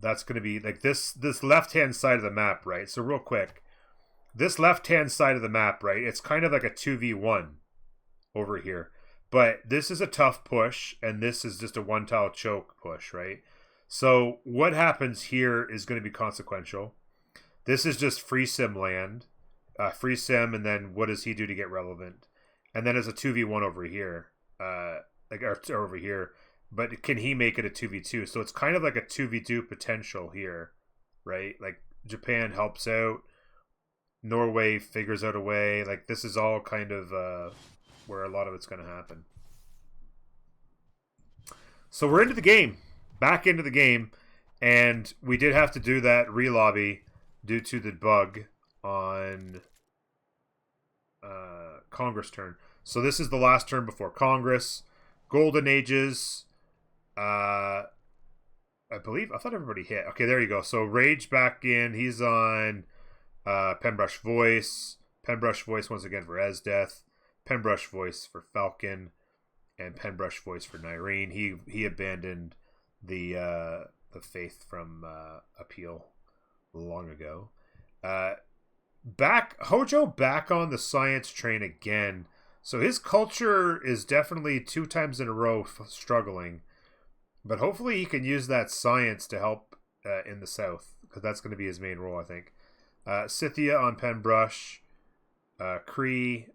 That's going to be like this left-hand side of the map, right? So real quick, this left-hand side of the map, right? It's kind of like a 2v1 over here. But this is a tough push, and this is just a one-tile choke push, right? So what happens here is going to be consequential. This is just free sim land. Free sim, and then what does he do to get relevant? And then it's a 2v1 over here. Or over here. But can he make it a 2v2? So it's kind of like a 2v2 potential here, right? Like Japan helps out. Norway figures out a way. Like this is all kind of where a lot of it's going to happen. So we're into the game. Back into the game. And we did have to do that relobby due to the bug on Congress turn. So this is the last turn before Congress. Golden Ages. I thought everybody hit. Okay, there you go. So Rage back in. He's on Penbrush Voice. Penbrush Voice once again for Esdeath. Penbrush Voice for Falcon. And Penbrush Voice for Nyreen. He abandoned the faith from Appeal long ago. Hojo back on the science train again. So his culture is definitely 2 times in a row struggling. But hopefully he can use that science to help in the south. Because that's going to be his main role, I think. Scythia on Penbrush. Cree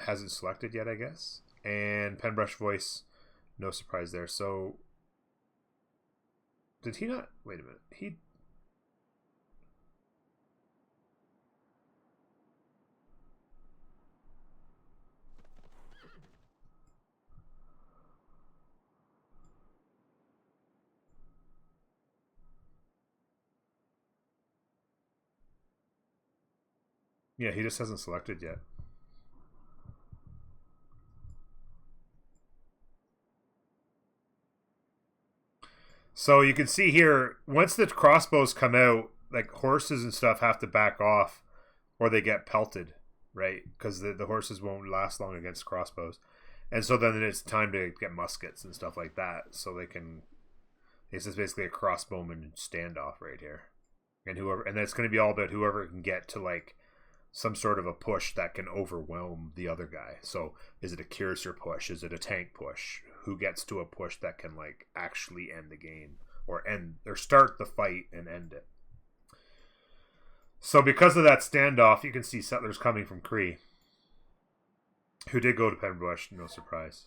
hasn't selected yet, I guess. And Penbrush Voice, no surprise there. So, did he not? Wait a minute. Yeah, he just hasn't selected yet. So you can see here, once the crossbows come out, like horses and stuff have to back off or they get pelted, right? Because the horses won't last long against crossbows. And so then it's time to get muskets and stuff like that. So they can... This is basically a crossbowman standoff right here. And it's going to be all about whoever can get to like some sort of a push that can overwhelm the other guy. So is it a cursor push? Is it a tank push? Who gets to a push that can like actually end the game or start the fight and end it? So because of that standoff, you can see settlers coming from Cree, who did go to Penbrush, no surprise.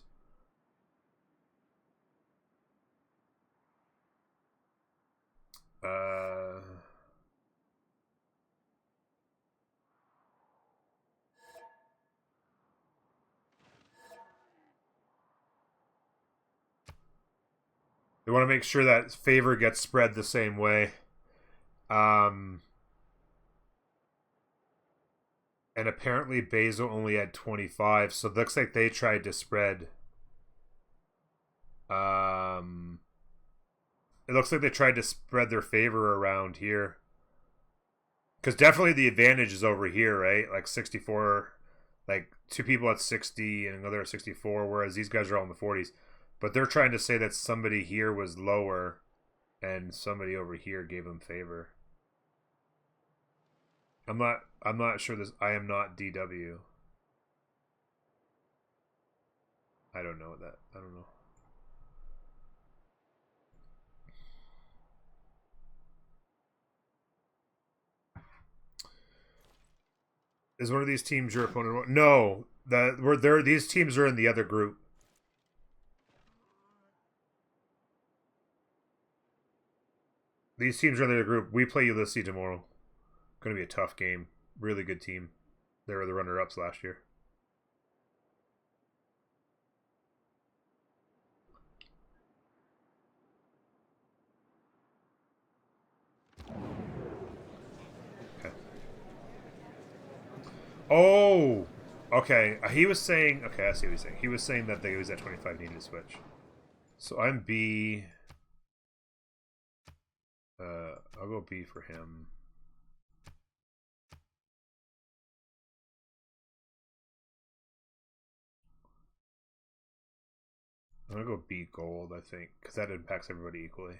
They want to make sure that favor gets spread the same way. And apparently Basil only had 25, so it looks like they tried to spread. It looks like they tried to spread their favor around here. Because definitely the advantage is over here, right? Like 64, like 2 people at 60 and another at 64, whereas these guys are all in the 40s. But they're trying to say that somebody here was lower and somebody over here gave them favor. I'm not sure this. I am not DW. I don't know that. I don't know. Is one of these teams your opponent? No, that we're there. These teams are in the other group. These teams are in the other group. We play Ulysses tomorrow. Going to be a tough game. Really good team. They were the runner-ups last year. Okay. Oh, okay. He was saying. Okay, I see what he's saying. He was saying that they was at 25 needed to switch. So I'm B. I'll go B for him. I'm gonna go B gold, I think, because that impacts everybody equally.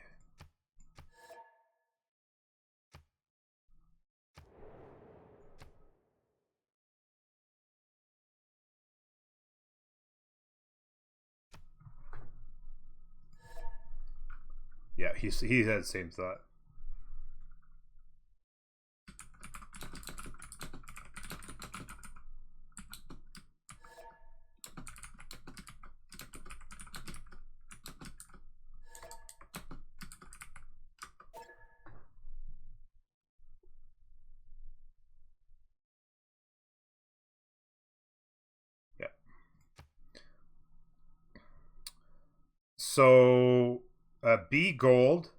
he had the same thought. So, B gold,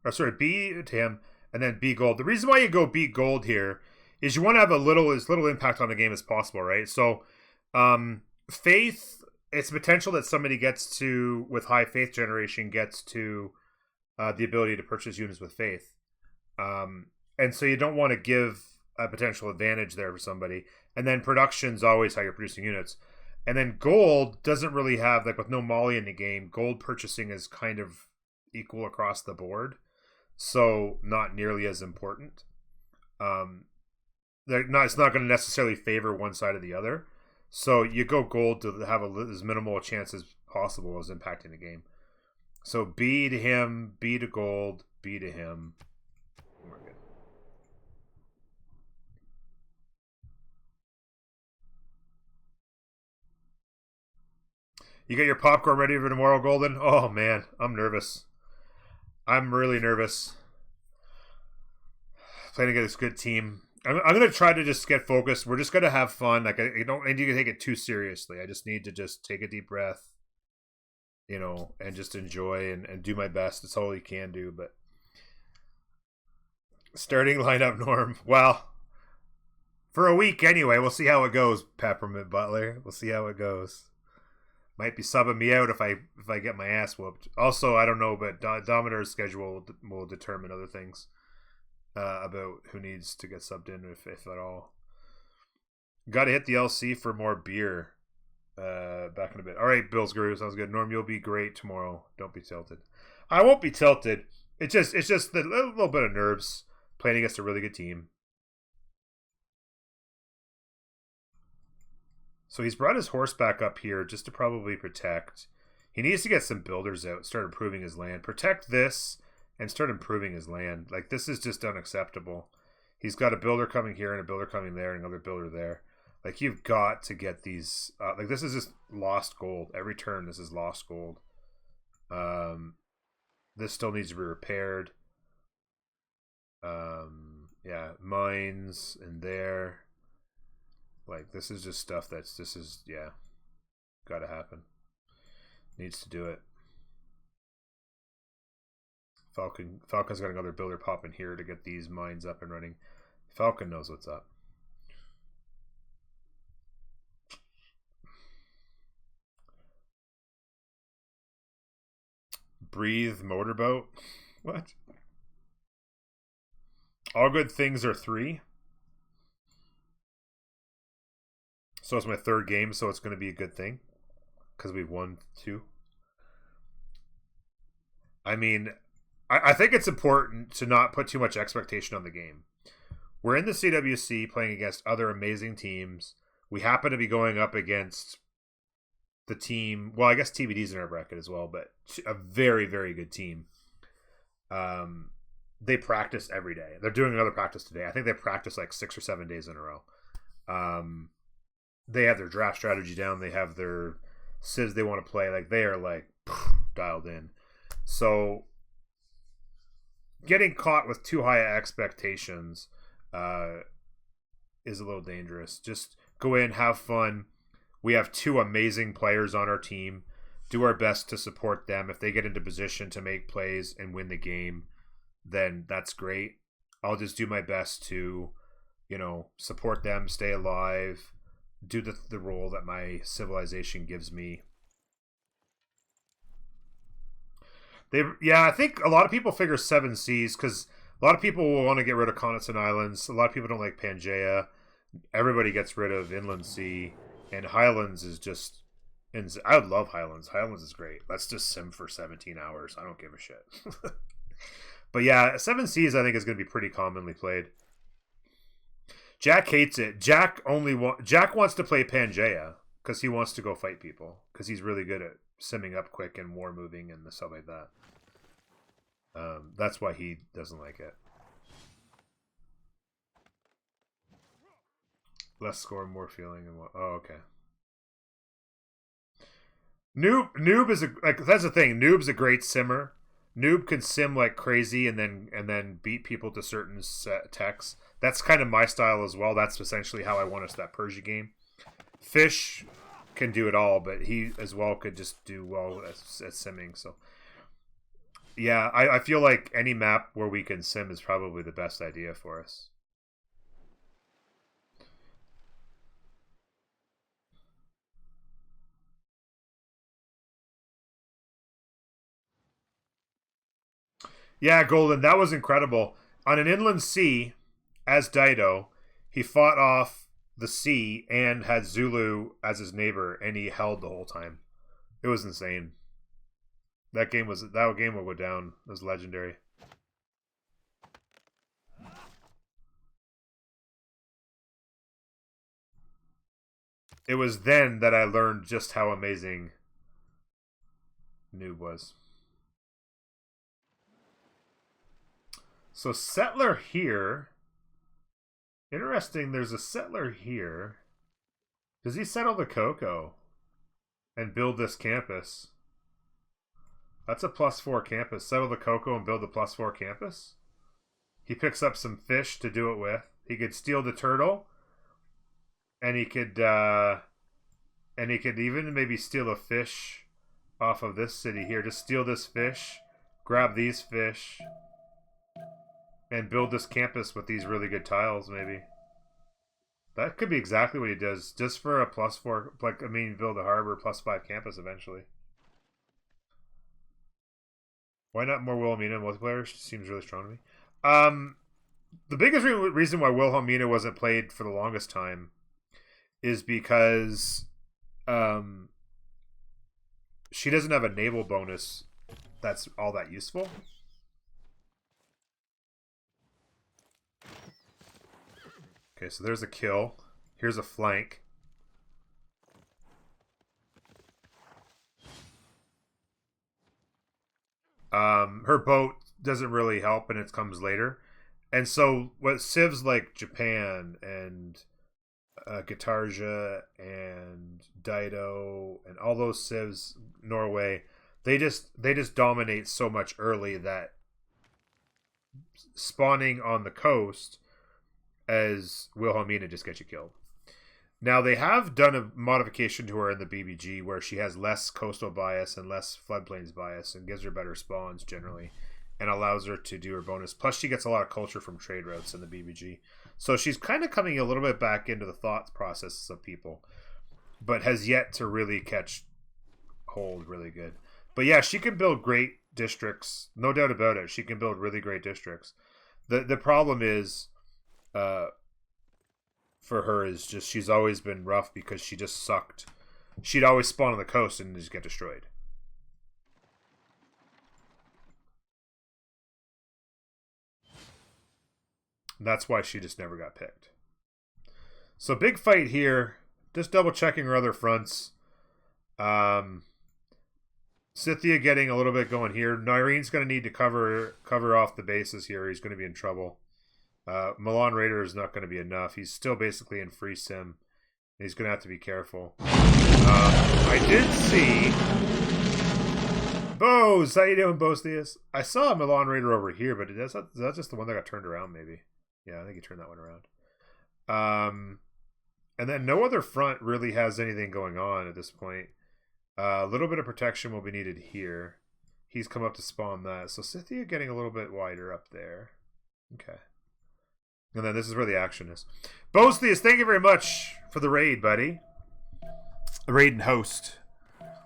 or sorry, B to him, and then B gold. The reason why you go B gold here is you want to have as little impact on the game as possible, right? So, faith, it's potential that somebody gets to, with high faith generation, gets to the ability to purchase units with faith. And so you don't want to give a potential advantage there for somebody. And then production's always how you're producing units. And then gold doesn't really have, like with no Molly in the game, gold purchasing is kind of equal across the board. So not nearly as important. It's not going to necessarily favor one side or the other. So you go gold to have as minimal a chance as possible as impacting the game. So B to him, B to gold, B to him. We're good. You got your popcorn ready for tomorrow, Golden? Oh, man. I'm nervous. I'm really nervous. Playing against a good team. I'm going to try to just get focused. We're just going to have fun. Like, I don't need to take it too seriously. I just need to just take a deep breath, you know, and just enjoy and do my best. It's all you can do. But starting lineup, Norm. Well, for a week anyway. We'll see how it goes, Peppermint Butler. We'll see how it goes. Might be subbing me out if I get my ass whooped. Also, I don't know, but Dominator's schedule will determine other things about who needs to get subbed in, if at all. Got to hit the LC for more beer. Back in a bit. All right, Bill's Guru, sounds good. Norm, you'll be great tomorrow. Don't be tilted. I won't be tilted. It's just a little bit of nerves playing against a really good team. So he's brought his horse back up here just to probably protect. He needs to get some builders out, start improving his land. Protect this and start improving his land. Like, this is just unacceptable. He's got a builder coming here and a builder coming there and another builder there. Like, you've got to get these... like, this is just lost gold. Every turn, this is lost gold. This still needs to be repaired. Yeah, mines in there. Like, this is just stuff yeah, gotta happen. Needs to do it. Falcon's got another builder pop in here to get these mines up and running. Falcon knows what's up. Breathe motorboat? What? All good things are 3. So it's my 3rd game, so it's going to be a good thing. Because we've won 2. I mean, I think it's important to not put too much expectation on the game. We're in the CWC playing against other amazing teams. We happen to be going up against the team. Well, I guess TBD's in our bracket as well, but a very, very good team. They practice every day. They're doing another practice today. I think they practice like 6 or 7 days in a row. They have their draft strategy down. They have their civs they want to play. Like, they are like dialed in. So getting caught with too high expectations is a little dangerous. Just go in, have fun. We have 2 amazing players on our team. Do our best to support them. If they get into position to make plays and win the game, then that's great. I'll just do my best to, you know, support them, stay alive, do the role that my civilization gives me. I think a lot of people figure 7 Seas because a lot of people will want to get rid of Connaughton Islands. A lot of people don't like Pangaea. Everybody gets rid of Inland Sea, and Highlands is just... I would love Highlands. Highlands is great. Let's just sim for 17 hours. I don't give a shit. But yeah, 7 Seas I think is going to be pretty commonly played. Jack hates it. Jack wants to play Pangaea because he wants to go fight people because he's really good at simming up quick and war moving and stuff like that. That's why he doesn't like it. Less score, more feeling, and what? Oh, okay. Noob is that's the thing. Noob's a great simmer. Noob can sim like crazy and then beat people to certain techs. That's kind of my style as well. That's essentially how I won us that Persia game. Fish can do it all, but he as well could just do well at simming. So yeah, I feel like any map where we can sim is probably the best idea for us. Yeah, Golden, that was incredible. On an inland sea, as Dido, he fought off the sea and had Zulu as his neighbor, and he held the whole time. It was insane. That game will go down as legendary. It was then that I learned just how amazing Noob was. So settler here. Interesting, there's a settler here. Does he settle the cocoa and build this campus? That's a +4 campus. Settle the cocoa and build the +4 campus? He picks up some fish to do it with. He could steal the turtle. And he could even maybe steal a fish off of this city here. Just steal this fish, grab these fish, and build this campus with these really good tiles, maybe. That could be exactly what he does, just for a +4, like, I mean, build a harbor +5 campus eventually. Why not more Wilhelmina multiplayer? Seems really strong to me. The biggest reason why Wilhelmina wasn't played for the longest time is because she doesn't have a naval bonus that's all that useful. Okay, so there's a kill. Here's a flank. Her boat doesn't really help, and it comes later. And so what civs like Japan and Guitarja and Dido and all those civs, Norway, they just dominate so much early that spawning on the coast as Wilhelmina just gets you killed. Now they have done a modification to her in the BBG where she has less coastal bias and less floodplains bias and gives her better spawns generally and allows her to do her bonus. Plus she gets a lot of culture from trade routes in the BBG. So she's kind of coming a little bit back into the thought processes of people, but has yet to really catch hold really good. But yeah, she can build great districts, no doubt about it. She can build really great districts. The problem is for her is just she's always been rough because she just sucked. She'd always spawn on the coast and just get destroyed. And that's why she just never got picked. So big fight here. Just double checking her other fronts. Scythia getting a little bit going here. Nyrene's going to need to cover off the bases here. He's going to be in trouble. Milan Raider is not going to be enough. He's still basically in free sim. He's going to have to be careful. I did see... Bose! How you doing, Bose? I saw a Milan Raider over here, but that's just the one that got turned around, maybe. Yeah, I think he turned that one around. And then no other front really has anything going on at this point. A little bit of protection will be needed here. He's come up to spawn that. So Scythia getting a little bit wider up there. Okay. And then this is where the action is. Bostius, thank you very much for the raid, buddy. The raid and host.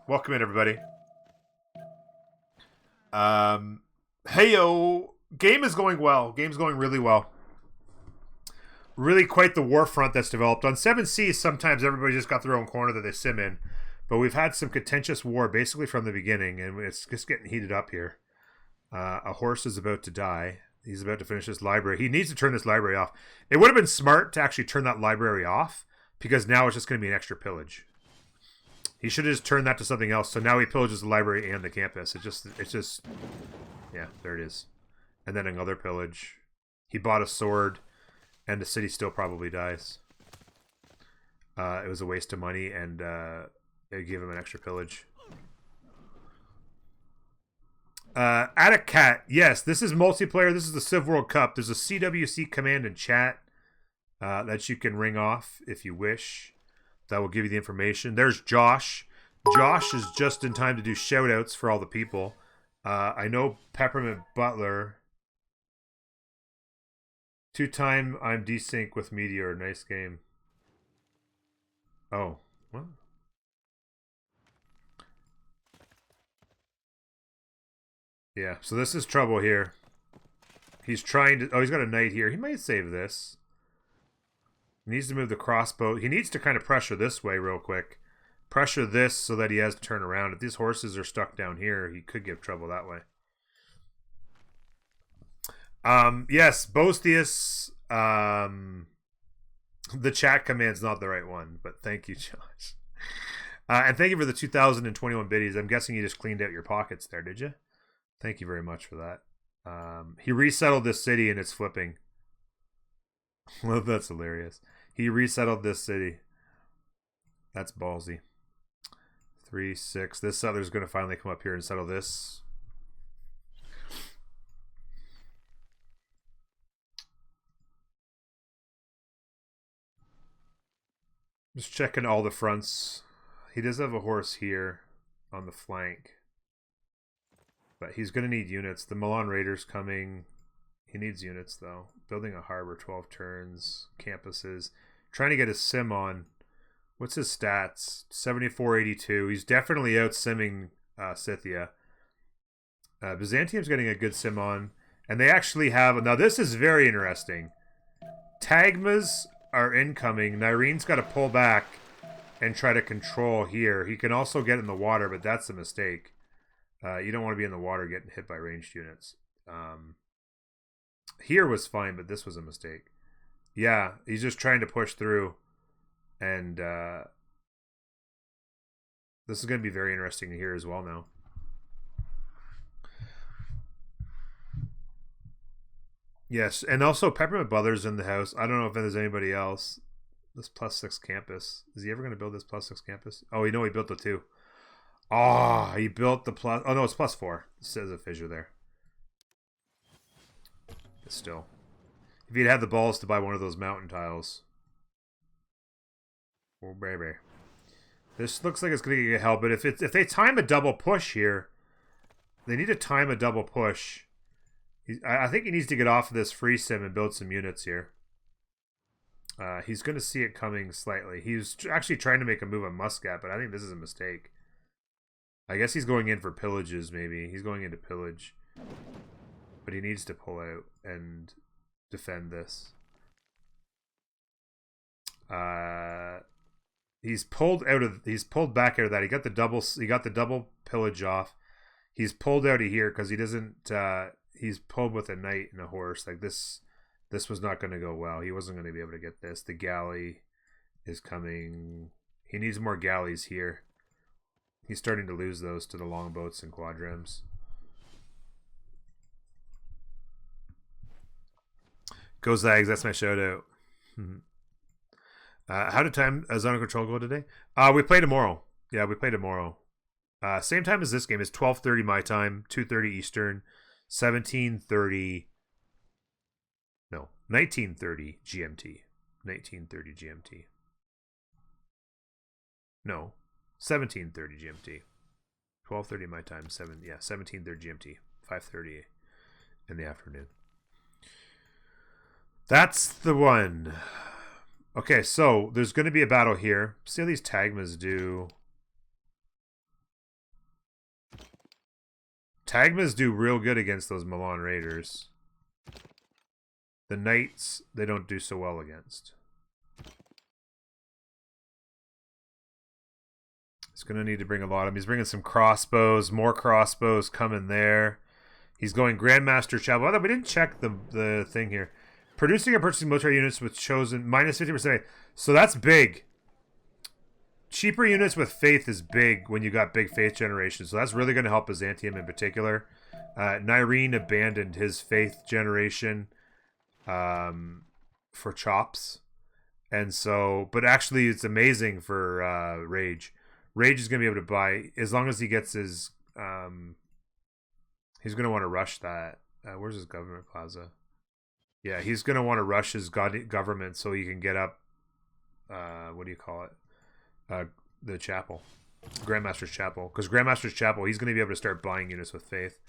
Welcome in, everybody. Heyo. Game is going well. Game's going really well. Really quite the war front that's developed. On 7C, sometimes everybody just got their own corner that they sim in. But we've had some contentious war basically from the beginning, and it's just getting heated up here. A horse is about to die. He's about to finish this library. He needs to turn this library off. It would have been smart to actually turn that library off, because now it's just going to be an extra pillage. He should have just turned that to something else. So now he pillages the library and the campus. It's just Yeah, there it is. And then another pillage. He bought a sword, and the city still probably dies. It was a waste of money, and it gave him an extra pillage. Add a cat. Yes, this is multiplayer. This is the Civ World Cup. There's a CWC command in chat that you can ring off if you wish. That will give you the information. There's Josh. Josh is just in time to do shout-outs for all the people. I know Peppermint Butler. 2-time I'm desync with Meteor. Nice game. Oh, well. Yeah, so this is trouble here. He's trying to... Oh, he's got a knight here. He might save this. He needs to move the crossbow. He needs to kind of pressure this way real quick. Pressure this so that he has to turn around. If these horses are stuck down here, he could give trouble that way. Yes, Bostius. The chat command's not the right one, but thank you, Josh. And thank you for the 2021 biddies. I'm guessing you just cleaned out your pockets there, did you? Thank you very much for that. He resettled this city and it's flipping. Well, that's hilarious. He resettled this city. That's ballsy. 3-6. This settler's going to finally come up here and settle this. Just checking all the fronts. He does have a horse here on the flank. But he's going to need units. The Milan Raiders coming. He needs units, though. Building a harbor, 12 turns. Campuses. Trying to get his sim on. What's his stats? 74-82. He's definitely out-simming Scythia. Byzantium's getting a good sim on. And they actually have... Now, this is very interesting. Tagmas are incoming. Nyrene's got to pull back and try to control here. He can also get in the water, but that's a mistake. You don't want to be in the water getting hit by ranged units. Here was fine, but this was a mistake. Yeah, he's just trying to push through. And this is going to be very interesting to hear as well now. Yes, and also Peppermint Butler's in the house. I don't know if there's anybody else. This +6 campus. Is he ever going to build this +6 campus? Oh, you know he built the 2. Oh, he built the plus... Oh, no, it's +4. It says a fissure there. But still. If he'd had the balls to buy one of those mountain tiles. Oh, baby. This looks like it's going to get hell, but if they time a double push here, they need to time a double push. I think he needs to get off of this free sim and build some units here. He's going to see it coming slightly. He's actually trying to make a move on Muscat, but I think this is a mistake. I guess he's going in for pillages, maybe. He's going into pillage. But he needs to pull out and defend this. He's pulled back out of that. He got the double pillage off. He's pulled out of here because he doesn't he's pulled with a knight and a horse. Like this was not going to go well. He wasn't going to be able to get this. The galley is coming. He needs more galleys here. He's starting to lose those to the longboats and quadrims. Go Zags, that's my shout out. How did time Zone of Control go today? We play tomorrow. Yeah, we play tomorrow. Same time as this game is 12:30 my time, 2:30 Eastern, 19:30 GMT. 19:30 GMT. No. 17:30 GMT. 12:30 my time. 17:30 GMT. 5:30 in the afternoon. That's the one. Okay, so there's going to be a battle here. See how these Tagmas do. Tagmas do real good against those Milan Raiders. The Knights, they don't do so well against. He's going to need to bring a lot of them. He's bringing some crossbows. More crossbows coming there. He's going Grandmaster Chapel. Although we didn't check the thing here. Producing and purchasing military units with chosen minus 50%. So that's big. Cheaper units with faith is big when you got big faith generation. So that's really going to help Byzantium in particular. Nyreen abandoned his faith generation for chops. And so, but actually it's amazing for Rage. Rage is going to be able to buy, as long as he gets his, he's going to want to rush that. Where's his government plaza? Yeah, he's going to want to rush his government so he can get up, what do you call it? The chapel. Grandmaster's Chapel. Because Grandmaster's Chapel, he's going to be able to start buying units with faith.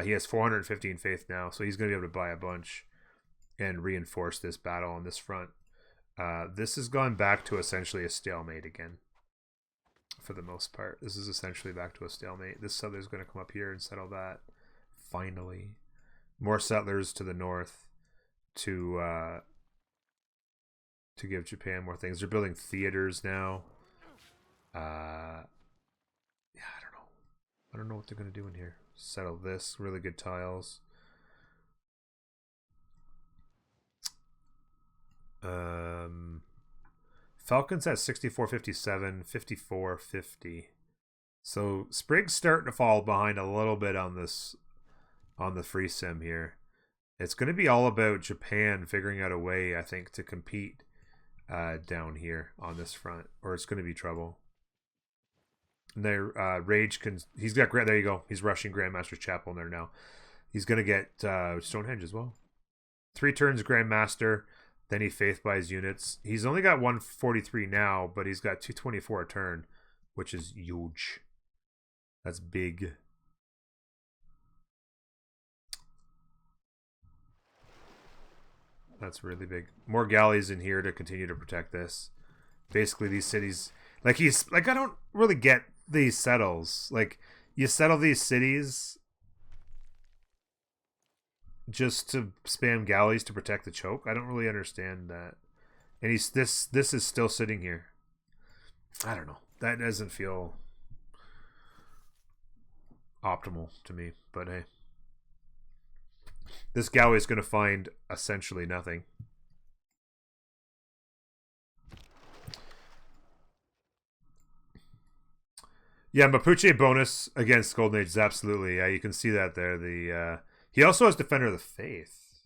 He has 415 faith now, so he's going to be able to buy a bunch and reinforce this battle on this front. This has gone back to essentially a stalemate again. For the most part. This is essentially back to a stalemate. This settler's going to come up here and settle that. Finally. More settlers to the north to give Japan more things. They're building theaters now. Yeah, I don't know what they're going to do in here. Settle this. Really good tiles. Falcons at 64.57, 54.50. So Sprig's starting to fall behind a little bit on this, on the free sim here. It's going to be all about Japan figuring out a way, I think, to compete down here on this front, or it's going to be trouble. And there, Rage can. He's got. There you go. He's rushing Grandmaster's Chapel in there now. He's going to get Stonehenge as well. 3 turns Grandmaster. Then he faith buys units. He's only got 143 now, but he's got 224 a turn, which is huge. That's big. That's really big. More galleys in here to continue to protect this. Basically, these cities, like I don't really get these settles. Like, you settle these cities just to spam galleys to protect the choke. I don't really understand that. And this is still sitting here. I don't know. That doesn't feel optimal to me, but hey. This galley is going to find essentially nothing. Yeah, Mapuche bonus against Golden Age is absolutely. Yeah, you can see that there. He also has Defender of the Faith.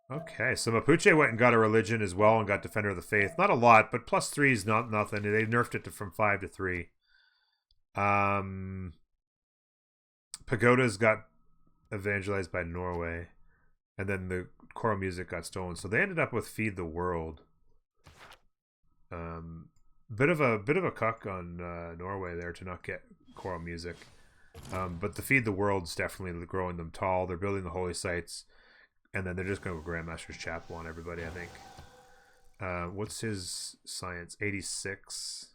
Okay, so Mapuche went and got a religion as well and got Defender of the Faith. Not a lot, but +3 is not nothing. They nerfed it from 5 to 3. Pagoda's got evangelized by Norway, and then the choral music got stolen. So they ended up with Feed the World. Bit of a cuck on Norway there to not get choral music. But the Feed the World's definitely growing them tall. They're building the holy sites, and then they're just going to go Grandmaster's Chapel on everybody, I think. What's his science? 86.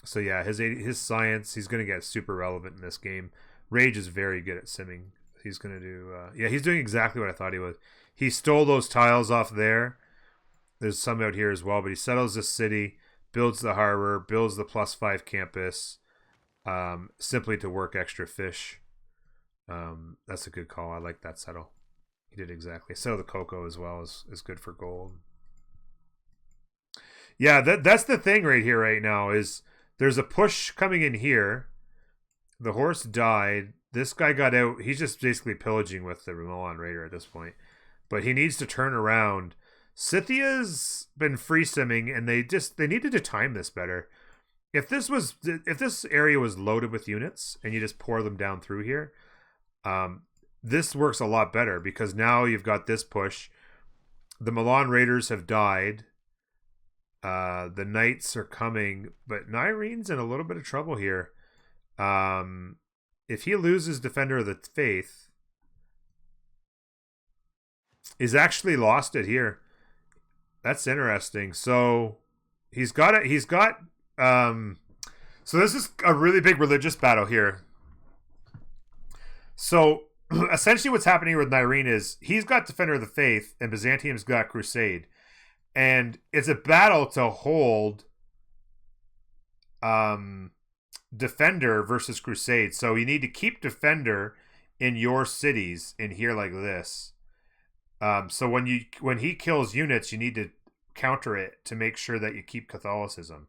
So yeah, his science, he's going to get super relevant in this game. Rage is very good at simming. He's going to do... yeah, he's doing exactly what I thought he was. He stole those tiles off there. There's some out here as well, but he settles this city, builds the harbor, builds the +5 campus, simply to work extra fish. That's a good call. I like that settle. He did exactly. Settle the cocoa as well is good for gold. Yeah, that's the thing right here right now is there's a push coming in here. The horse died. This guy got out. He's just basically pillaging with the Milan Raider at this point. But he needs to turn around. Scythia's been free simming, and they needed to time this better. If this area was loaded with units and you just pour them down through here, this works a lot better because now you've got this push. The Milan Raiders have died. The Knights are coming, but Nyreen's in a little bit of trouble here. If he loses Defender of the Faith, he's actually lost it here. That's interesting. So he's got it. So this is a really big religious battle here. So essentially what's happening with Nyreen is he's got Defender of the Faith and Byzantium's got Crusade. And it's a battle to hold Defender versus Crusade. So you need to keep Defender in your cities in here like this. So when he kills units, you need to counter it to make sure that you keep Catholicism.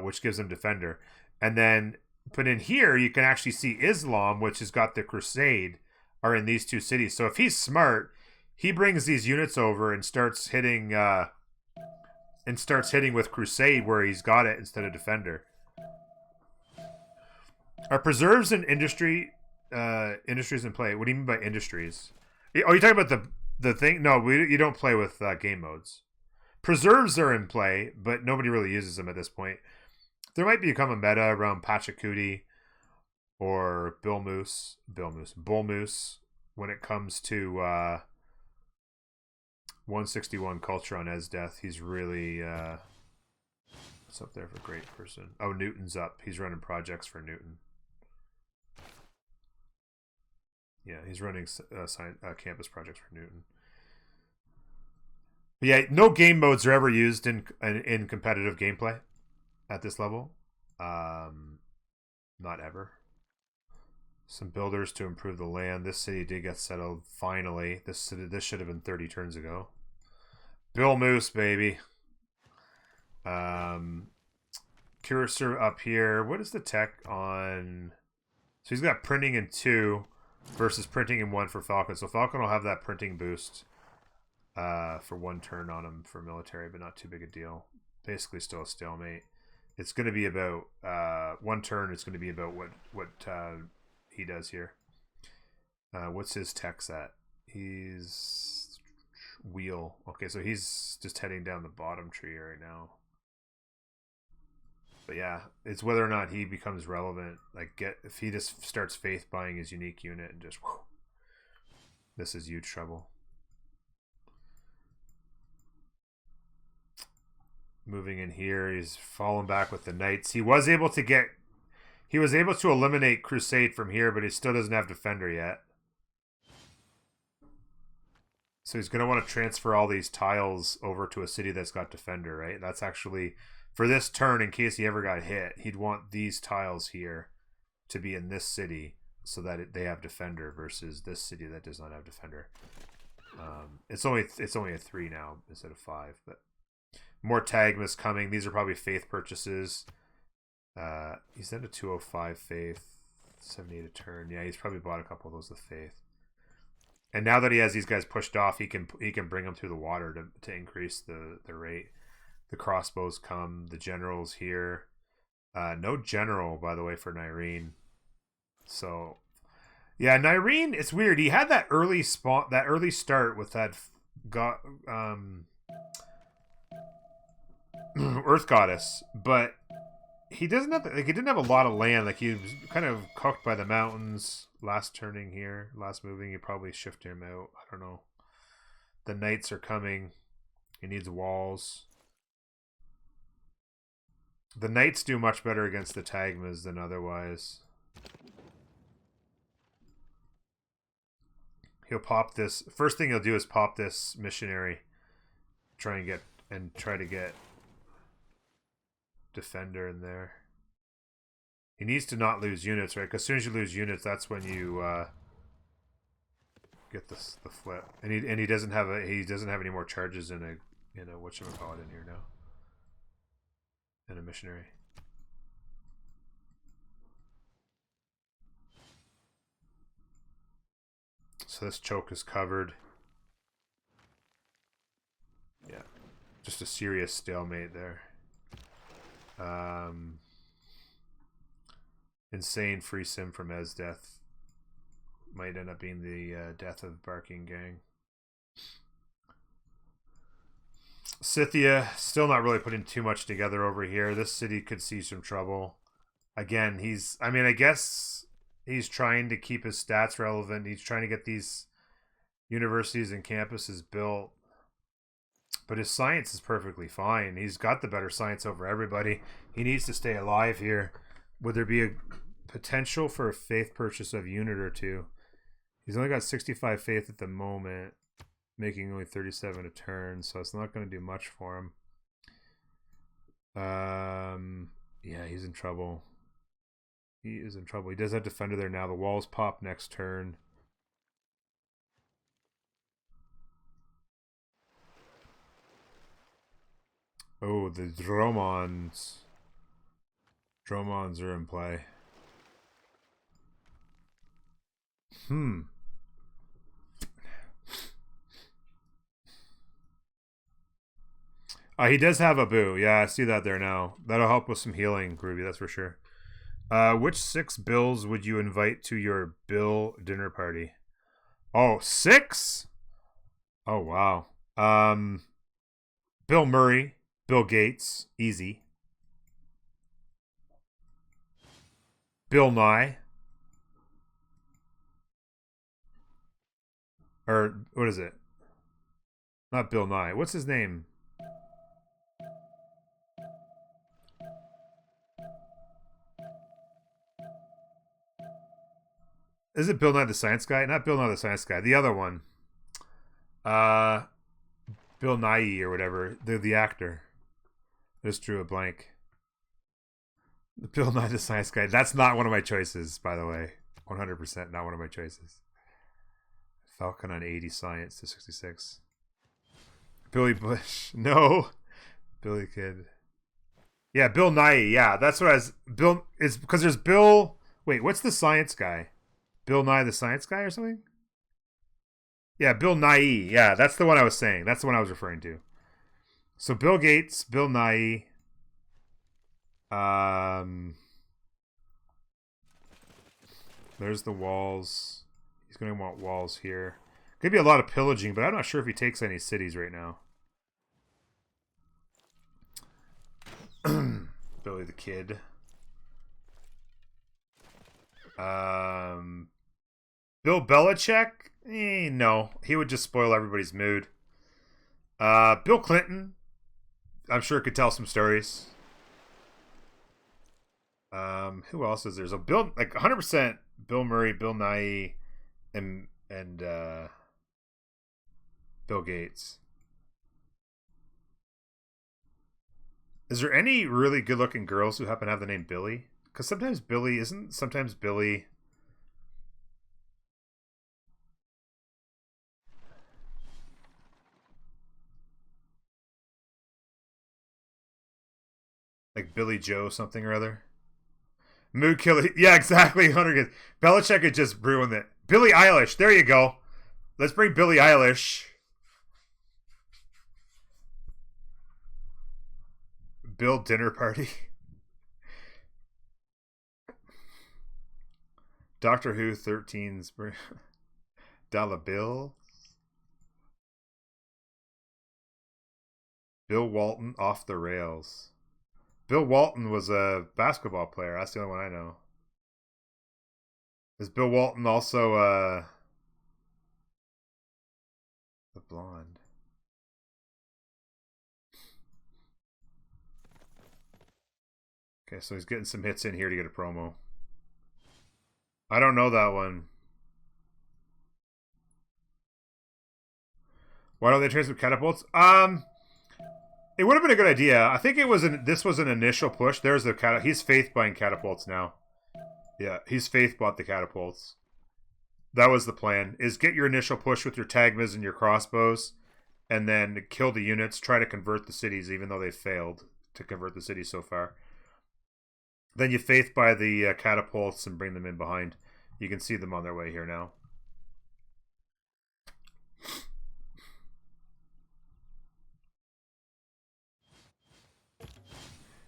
which gives him defender. And then, but in here, you can actually see Islam, which has got the Crusade, are in these two cities. So if he's smart, he brings these units over and starts hitting with Crusade where he's got it instead of defender. Are preserves and industries in play? What do you mean by industries? Oh, you're talking about the thing? No, you don't play with game modes. Preserves are in play, but nobody really uses them at this point. There might become a meta around Pachacuti or Bull Moose when it comes to 161 culture on Esdeath. He's really what's up there for great person? Oh, Newton's up. He's running projects for Newton. Yeah, he's running campus projects for Newton. But yeah, no game modes are ever used in competitive gameplay at this level. Not ever. Some builders to improve the land. This city did get settled finally. This should have been 30 turns ago. Bill Moose, baby. Cursor up here. What is the tech on? So he's got printing in 2 versus printing in 1 for Falcon. So Falcon will have that printing boost for 1 turn on him for military, but not too big a deal. Basically still a stalemate. It's going to be about 1 turn. It's going to be about what he does here. What's his tech at? He's wheel. Okay, so he's just heading down the bottom tree right now. But yeah, it's whether or not he becomes relevant. Like, if he just starts faith buying his unique unit and just, whew, this is huge trouble. Moving in here, he's fallen back with the knights. He was able to eliminate Crusade from here, but he still doesn't have defender yet. So he's going to want to transfer all these tiles over to a city that's got defender, right? That's actually, for this turn, in case he ever got hit, he'd want these tiles here to be in this city so that they have defender versus this city that does not have defender. It's only a 3 now instead of 5, but more Tagmas coming. These are probably faith purchases. He's into 205 faith, 78 a turn. Yeah, he's probably bought a couple of those with faith. And now that he has these guys pushed off, he can bring them through the water to increase the rate. The crossbows come. The general's here. No general, by the way, for Nyreen. So, yeah, Nyreen, it's weird. He had that early start with that Earth Goddess, but he doesn't have he didn't have a lot of land. Like, he was kind of cooked by the mountains last turning here, last moving. You probably shifted him out. I don't know. The knights are coming. He needs walls. The knights do much better against the Tagmas than otherwise. He'll pop this. First thing he'll do is pop this missionary. Try to get defender in there. He needs to not lose units, right? Because as soon as you lose units, that's when you get the flip. And he doesn't have any more charges in a whatchamacallit in here now. And a missionary. So this choke is covered. Yeah. Just a serious stalemate there. Insane free sim from Esdeath. Might end up being the death of Barking Gang. Scythia, still not really putting too much together over here. This city could see some trouble. Again, I guess he's trying to keep his stats relevant. He's trying to get these universities and campuses built. But his science is perfectly fine. He's got the better science over everybody. He needs to stay alive here. Would there be a potential for a faith purchase of unit or 2? He's only got 65 faith at the moment, making only 37 a turn, so it's not going to do much for him. Yeah, he's in trouble. He is in trouble. He does have defender there now. The walls pop next turn. Oh, the Dromons. Dromons are in play. He does have a boo. Yeah, I see that there now. That'll help with some healing, Groovy, that's for sure. Which 6 Bills would you invite to your Bill dinner party? Oh, 6? Oh, wow. Bill Murray, Bill Gates, easy. Bill Nye. Or, what is it? Not Bill Nye. What's his name? Is it Bill Nye the Science Guy? Not Bill Nye the Science Guy. The other one. Bill Nye or whatever. The actor. I just drew a blank. Bill Nye the Science Guy. That's not one of my choices, by the way. 100% not one of my choices. Falcon on 80 Science to 66. Billy Bush. No. Billy Kid. Yeah, Bill Nye. Yeah, that's what I was. Bill is because there's Bill. Wait, what's the science guy? Bill Nye the Science Guy or something? Yeah, Bill Nye. Yeah, that's the one I was saying. That's the one I was referring to. So Bill Gates, Bill Nye. There's the walls. He's going to want walls here. Could be a lot of pillaging, but I'm not sure if he takes any cities right now. Billy the Kid. Bill Belichick? No. He would just spoil everybody's mood. Bill Clinton. I'm sure could tell some stories. Who else is there? So Bill, like 100% Bill Murray, Bill Nye, and Bill Gates. Is there any really good-looking girls who happen to have the name Billy? Because sometimes Billy isn't. Sometimes Billy. Like Billy Joe something or other. Mood killer. Yeah, exactly. 100. Belichick had just ruined it. Billie Eilish. There you go. Let's bring Billie Eilish. Bill dinner party. Doctor Who 13's Dollar Bill. Bill Walton off the rails. Bill Walton was a basketball player. That's the only one I know. Is Bill Walton also the blonde? Okay, so he's getting some hits in here to get a promo. I don't know that one. Why don't they transfer catapults? It would have been a good idea. I think it was this was an initial push. There's the he's faith buying catapults now. Yeah, he's faith bought the catapults. That was the plan. Is get your initial push with your tagmas and your crossbows, and then kill the units. Try to convert the cities, even though they failed to convert the cities so far. Then you faith buy the catapults and bring them in behind. You can see them on their way here now.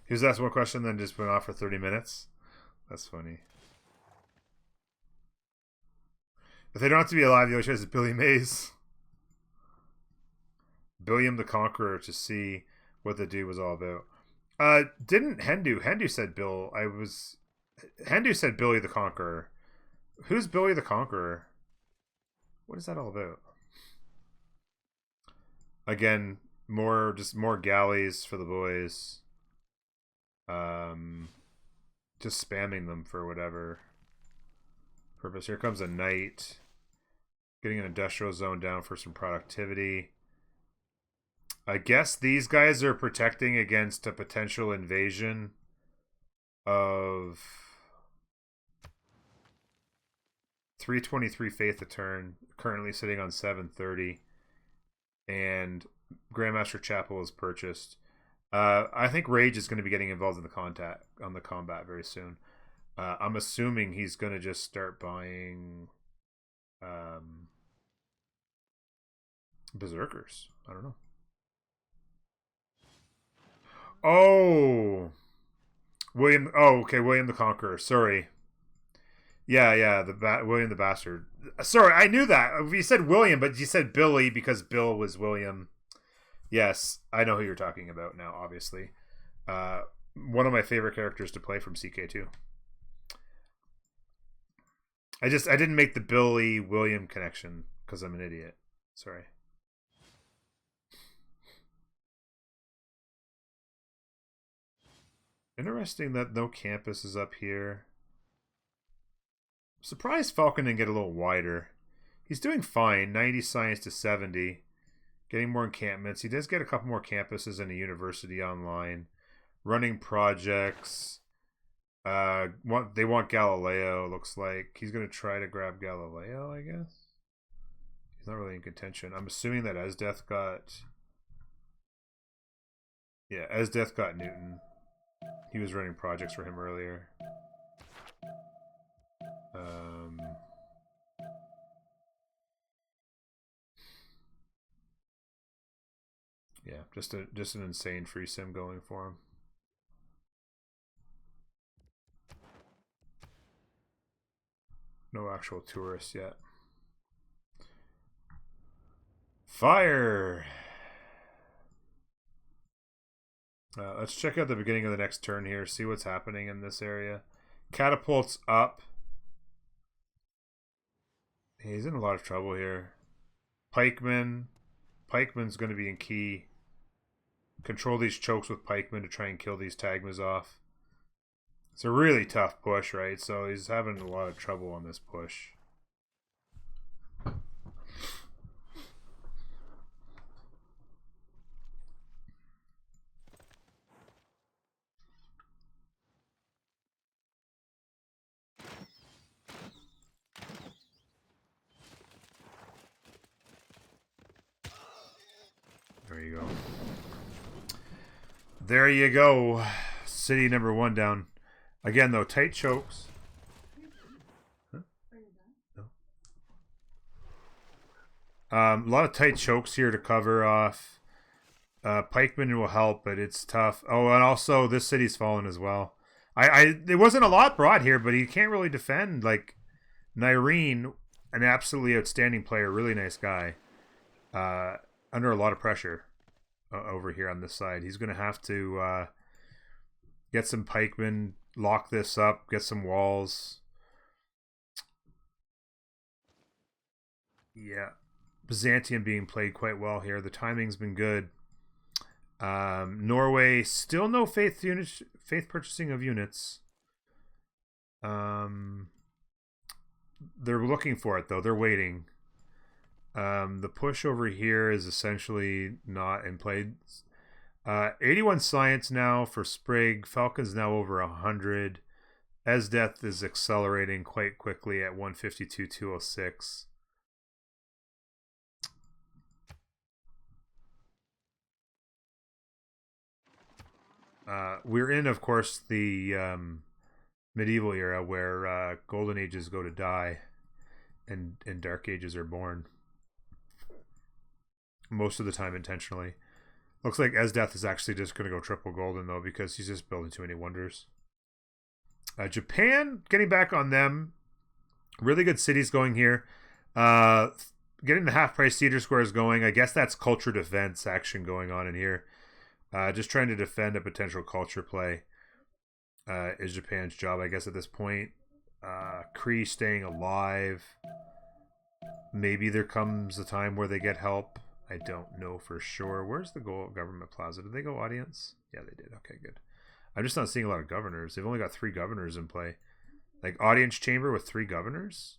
He was asked one question, then just went off for 30 minutes. That's funny. If they don't have to be alive, the only choice is Billy Mays. Billiam the Conqueror to see what the dude was all about. Didn't Hendu said Bill. Hendu said Billy the Conqueror. Who's Billy the Conqueror? What is that all about? Again, more galleys for the boys. Just spamming them for whatever purpose. Here comes a knight. Getting an industrial zone down for some productivity. I guess these guys are protecting against a potential invasion of 323 faith a turn, currently sitting on 730, and Grandmaster Chapel is purchased. I think Rage is going to be getting involved in the combat very soon. I'm assuming he's going to just start buying Berserkers. I don't know. Oh, William. Oh, okay, William the Conqueror. Sorry. Yeah. William the Bastard. Sorry, I knew that. You said William, but you said Billy because Bill was William. Yes, I know who you're talking about now. Obviously, one of my favorite characters to play from CK2. I didn't make the Billy William connection because I'm an idiot. Sorry. Interesting that no campus is up here. Surprised Falcon didn't get a little wider. He's doing fine. 90 science to 70. Getting more encampments. He does get a couple more campuses and a university online. Running projects. They want Galileo, looks like. He's going to try to grab Galileo, I guess. He's not really in contention. I'm assuming that Esdeath got... Yeah, Esdeath got Newton. He was running projects for him earlier. Yeah, just an insane free sim going for him. No actual tourists yet. Fire! Let's check out the beginning of the next turn here, see what's happening in this area. Catapults up. He's in a lot of trouble here. Pikeman. Pikeman's going to be in key. Control these chokes with Pikeman to try and kill these Tagmas off. It's a really tough push, right? So he's having a lot of trouble on this push. There you go. There you go. City number 1 down. Again, though, tight chokes. Huh? No. A lot of tight chokes here to cover off. Pikeman will help, but it's tough. Oh, and also this city's fallen as well. There wasn't a lot brought here, but he can't really defend. Like Nyreen, an absolutely outstanding player, really nice guy. Under a lot of pressure over here on this side. He's going to have to get some pikemen, lock this up, get some walls. Yeah. Byzantium being played quite well here. The timing's been good. Norway, still no faith purchasing of units. They're looking for it, though. They're waiting. The push over here is essentially not in play. 81 science now for Sprig. Falcon's now over 100. Esdeath is accelerating quite quickly at 152, 206. We're in, of course, the medieval era where golden ages go to die and dark ages are born. Most of the time intentionally. Looks like Esdeath is actually just going to go triple golden, though, because he's just building too many wonders. Japan, getting back on them. Really good cities going here. Getting the half-price theater squares going. I guess that's culture defense action going on in here. Just trying to defend a potential culture play is Japan's job, I guess, at this point. Kree staying alive. Maybe there comes a time where they get help. I don't know for sure. Where's the government plaza? Did they go audience? Yeah, they did. Okay, good. I'm just not seeing a lot of governors. They've only got 3 governors in play. Like, audience chamber with 3 governors?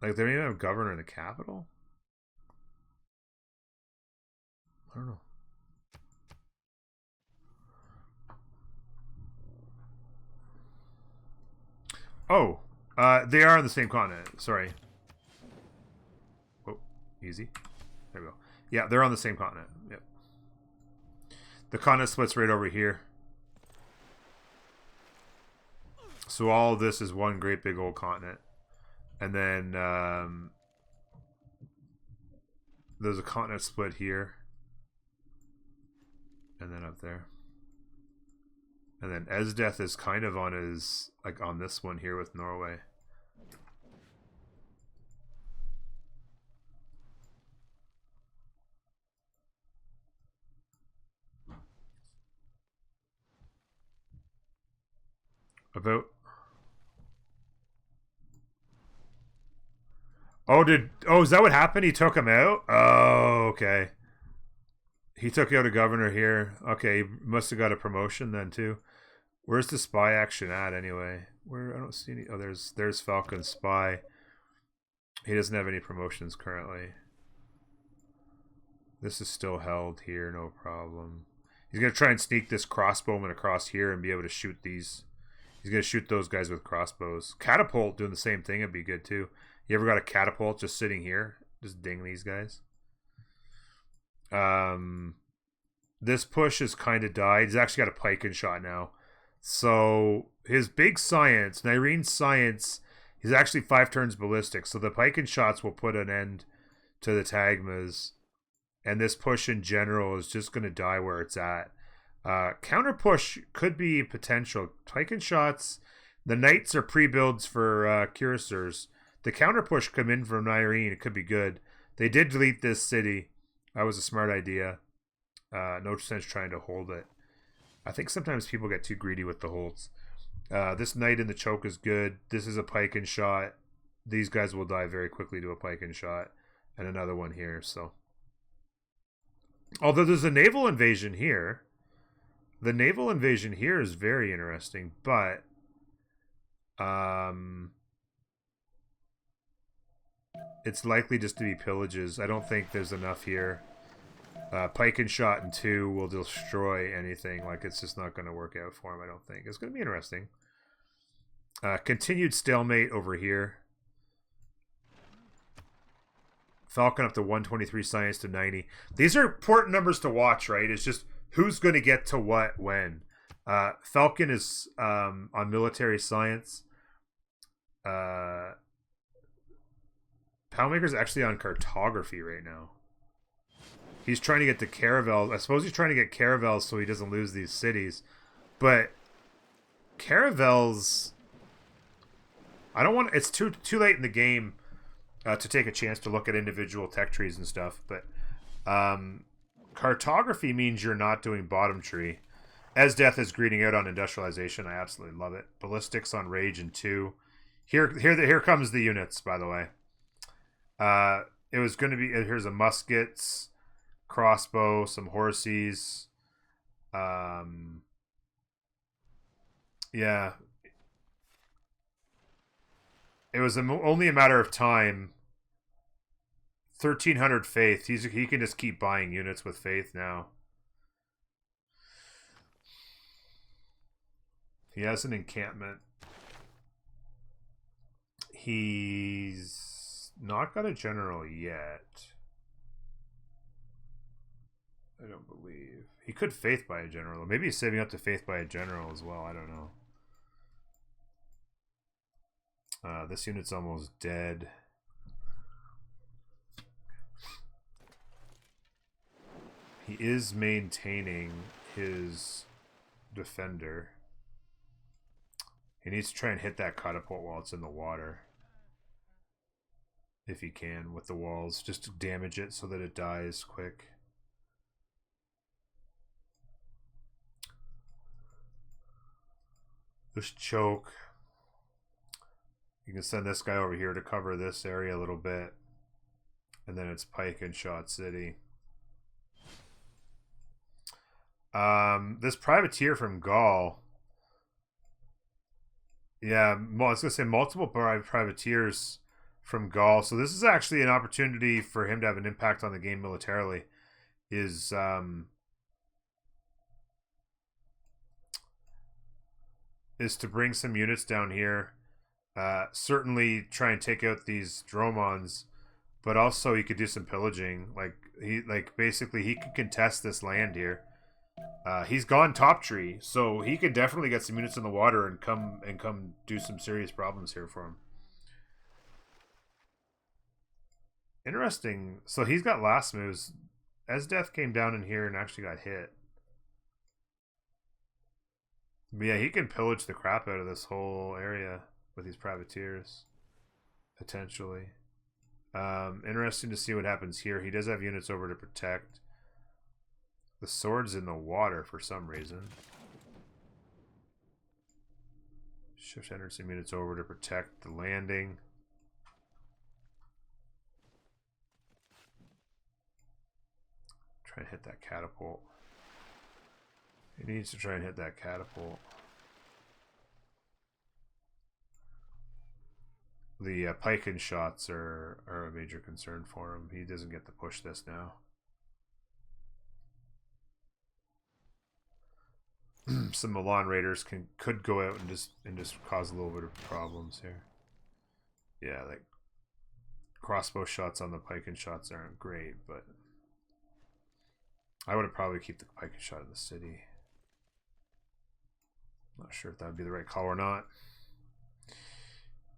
Like, they don't even have a governor in the capital? I don't know. Oh, they are on the same continent. Sorry. Oh, easy. There we go. Yeah, they're on the same continent. Yep. The continent split's right over here. So all of this is one great big old continent. And then there's a continent split here. And then up there. And then Esdeath is kind of on his, like on this one here with Norway. About. Oh, is that what happened? He took him out? Oh, okay. He took out a governor here. Okay, he must have got a promotion then too. Where's the spy action at anyway? Where I don't see any. Oh, there's Falcon Spy. He doesn't have any promotions currently. This is still held here, no problem. He's gonna try and sneak this crossbowman across here and be able to shoot these. He's gonna shoot those guys with crossbows. Catapult doing the same thing would be good too. You ever got a catapult just sitting here? Just ding these guys. This push has kind of died. He's actually got a pike and shot now. So his big science, Nyrene's science, he's actually 5 turns ballistic. So the pike and shots will put an end to the Tagmas. And this push in general is just going to die where it's at. Counter push could be potential. Pike and shots, the knights are pre-builds for cuirassiers. The counter push come in from Nyrene. It could be good. They did delete this city. That was a smart idea. No sense trying to hold it. I think sometimes people get too greedy with the holds. This knight in the choke is good. This is a pike and shot. These guys will die very quickly to a pike and shot. And another one here. So, although there's a naval invasion here. The naval invasion here is very interesting. But it's likely just to be pillages. I don't think there's enough here. Pike and shot in 2 will destroy anything. Like, it's just not going to work out for him, I don't think. It's going to be interesting. Continued stalemate over here. Falcon up to 123, science to 90. These are important numbers to watch, right? It's just who's going to get to what when. Falcon is on military science. Palmaker's actually on cartography right now. He's trying to get to caravels. I suppose he's trying to get caravels so he doesn't lose these cities. But caravels, I don't want. It's too late in the game to take a chance to look at individual tech trees and stuff. But cartography means you're not doing bottom tree. Esdeath is greeting out on industrialization. I absolutely love it. Ballistics on rage in 2. Here comes the units. By the way, it was going to be. Here's a muskets. Crossbow, some horses. Yeah. It was only a matter of time. 1,300 faith. He can just keep buying units with faith now. He has an encampment. He's not got a general yet. I don't believe. He could faith by a general. Maybe he's saving up to faith by a general as well. I don't know. This unit's almost dead. He is maintaining his defender. He needs to try and hit that catapult while it's in the water. If he can, with the walls. Just to damage it so that it dies quick. This choke. You can send this guy over here to cover this area a little bit. And then it's pike and shot city. This privateer from Gaul. Yeah, I was going to say multiple privateers from Gaul. So this is actually an opportunity for him to have an impact on the game militarily. Is to bring some units down here. Certainly try and take out these Dromons, but also he could do some pillaging. Basically he could contest this land here. He's gone top tree, so he could definitely get some units in the water and come do some serious problems here for him. Interesting. So he's got last moves. Esdeath came down in here and actually got hit. But yeah, he can pillage the crap out of this whole area with these privateers, potentially. Interesting to see what happens here. He does have units over to protect. The sword's in the water for some reason. Shift energy units over to protect the landing. Try and hit that catapult. He needs to try and hit that catapult. The pike and shots are a major concern for him. He doesn't get to push this now. Some Milan Raiders could go out and just cause a little bit of problems here. Yeah, like crossbow shots on the pike and shots aren't great, but I would probably keep the pike and shot in the city. Not sure if that would be the right call or not.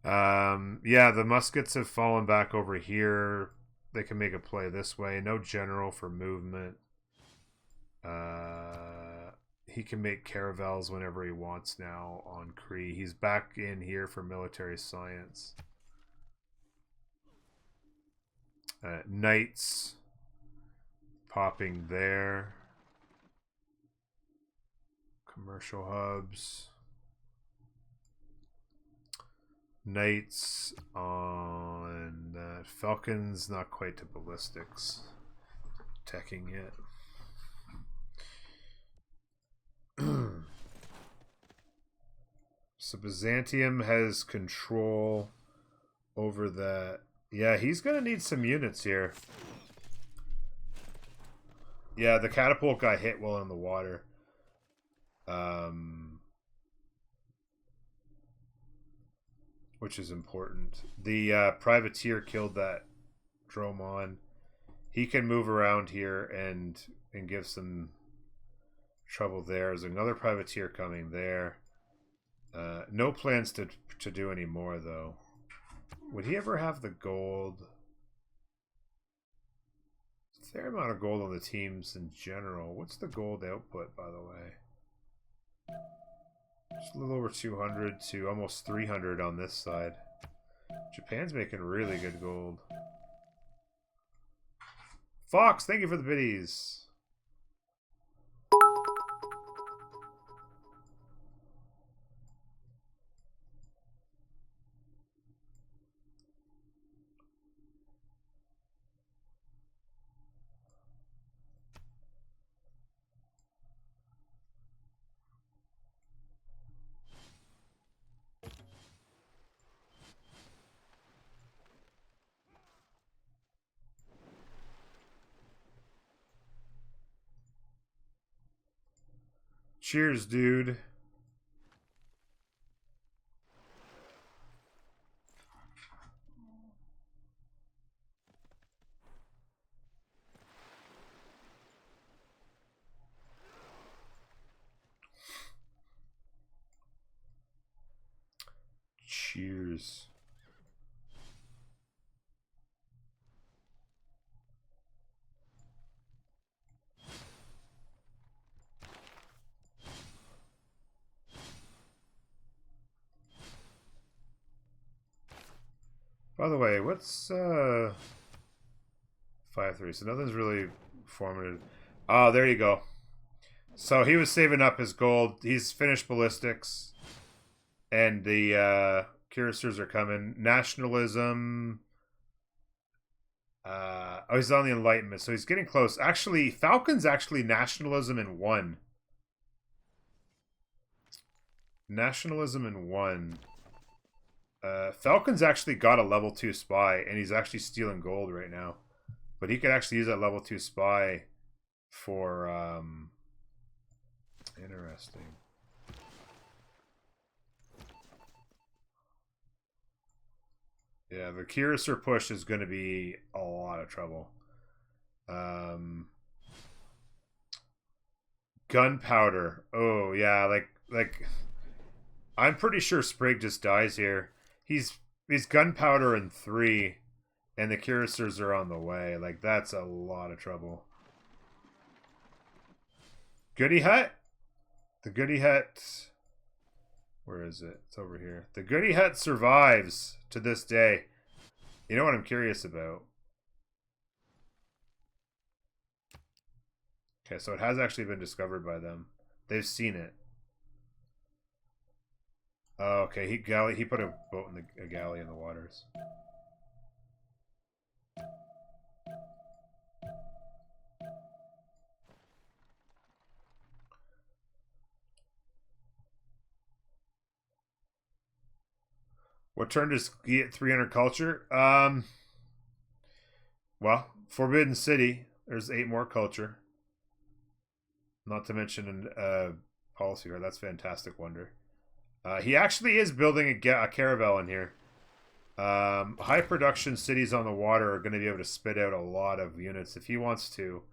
Yeah, the muskets have fallen back over here. They can make a play this way. No general for movement. He can make caravels whenever he wants now on Kree. He's back in here for military science. Knights popping there. Commercial hubs. Knights on Falcons, not quite to ballistics. Teching it. So Byzantium has control over that. Yeah, he's going to need some units here. Yeah, the catapult got hit while in the water. Which is important. The privateer killed that Dromon. He can move around here and give some trouble there. There's another privateer coming there. No plans to do any more, though. Would he ever have the gold? A fair amount of gold on the teams in general. What's the gold output, by the way? Just a little over 200 to almost 300 on this side. Japan's making really good gold. Fox, thank you for the biddies. Cheers, dude. Cheers. By the way, what's 5-3? So nothing's really formative. Oh, there you go. So he was saving up his gold. He's finished ballistics. And the cuirassiers are coming. Nationalism. Oh, he's on the Enlightenment, so he's getting close. Actually, Falcon's actually nationalism in 1. Nationalism in 1. Falcon's actually got a level 2 spy, and he's actually stealing gold right now. But he could actually use that level 2 spy for, interesting. Yeah, the cuirassier push is going to be a lot of trouble. Gunpowder. Oh yeah, like I'm pretty sure Sprig just dies here. He's gunpowder in 3, and the cuirassiers are on the way. Like that's a lot of trouble. Goody Hut. The Goody Hut. Where is it? It's over here. The Goody Hut survives to this day. You know what I'm curious about? Okay, so it has actually been discovered by them. They've seen it. Oh, okay, he put a boat in a galley in the waters. What turn does he get 300 culture? Well, Forbidden City. There's 8 more culture. Not to mention policy guard. That's fantastic wonder. He actually is building a caravel in here. High production cities on the water are going to be able to spit out a lot of units. If he wants to,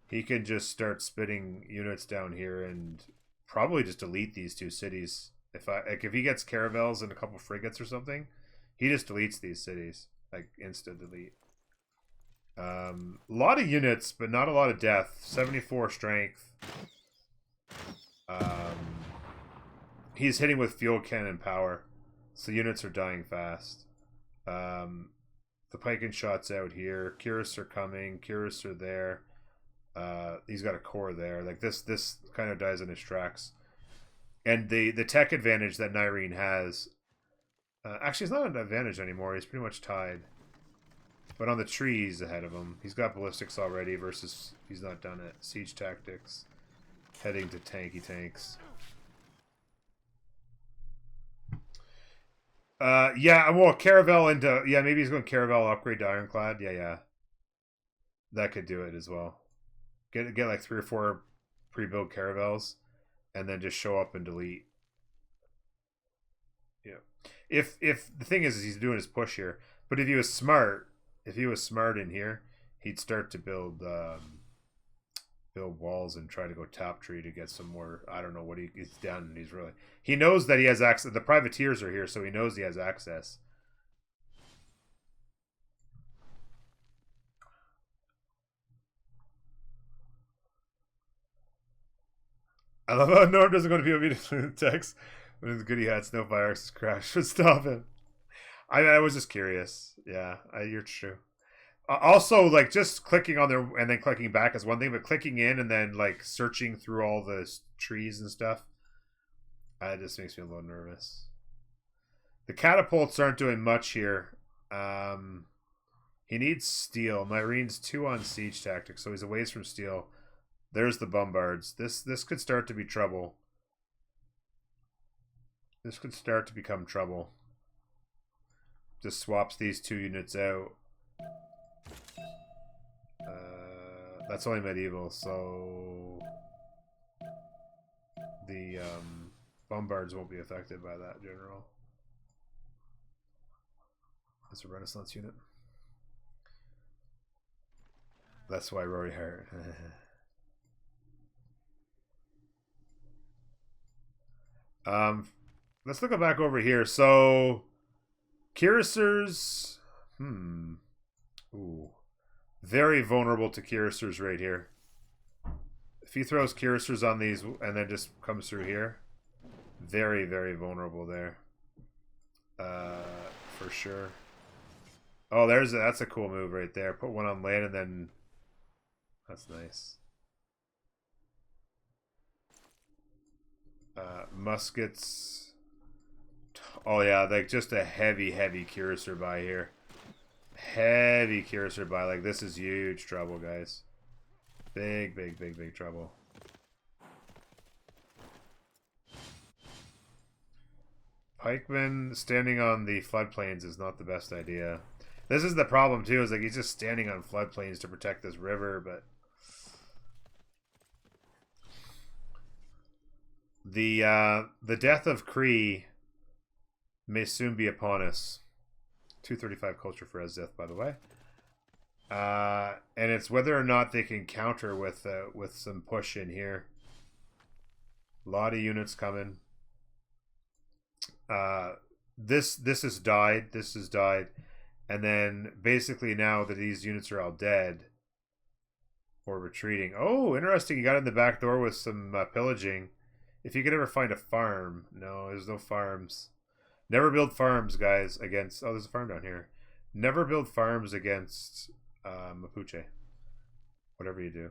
he can just start spitting units down here and probably just delete these 2 cities. If he gets caravels and a couple frigates or something, he just deletes these cities. Like instant delete. A lot of units, but not a lot of death. 74 strength. He's hitting with fuel cannon power, so units are dying fast. The pike and shots out here. Cuirass are coming. Cuirass are there. He's got a core there. Like this kind of dies in his tracks. And the tech advantage that Nyreen has, actually, it's not an advantage anymore. He's pretty much tied. But on the tree, he's ahead of him. He's got ballistics already versus he's not done it. Siege tactics. Heading to tanky tanks. Yeah, well, Caravel into... Yeah, maybe he's going Caravel upgrade to Ironclad. Yeah. That could do it as well. Get like 3 or 4 pre-built Caravels. And then just show up and delete. Yeah. If the thing is he's doing his push here. But if he was smart in here, he'd start to build walls and try to go top tree to get some more. I don't know what he's done. And he knows that he has access. The privateers are here, so he knows he has access. I love how Norm doesn't go to POV to text when his goody hat Snowfire crash would stop him. I was just curious. Yeah, you're true. Also, like, just clicking on there and then clicking back is one thing, but clicking in and then, like, searching through all the trees and stuff, it just makes me a little nervous. The catapults aren't doing much here. He needs steel. Nyreen's 2 on siege tactics, so he's a ways from steel. There's the bombards. This could start to be trouble. This could start to become trouble. Just swaps these 2 units out. That's only medieval, so the bombards won't be affected by that, General. It's a Renaissance unit. That's why Rory hired. Let's look back over here. So, Cuirassiers. Ooh. Very vulnerable to Cuirassiers right here. If he throws Cuirassiers on these and then just comes through here, very, very vulnerable there. For sure. Oh, that's a cool move right there. Put one on land and then... That's nice. Muskets. Oh yeah, like just a heavy Cuirassier buy here. Heavy Cuirassier buy. Like this is huge trouble, guys. Big trouble. Pikeman standing on the floodplains is not the best idea. This is the problem too, is like he's just standing on floodplains to protect this river, but the death of Kree may soon be upon us. 235 culture for Esdeath, by the way. And it's whether or not they can counter with some push in here. A lot of units coming. This has died. This has died. And then basically now that these units are all dead or retreating. Oh, interesting. You got in the back door with some pillaging. If you could ever find a farm. No, there's no farms. Never build farms, guys, against... Oh, there's a farm down here. Never build farms against Mapuche. Whatever you do.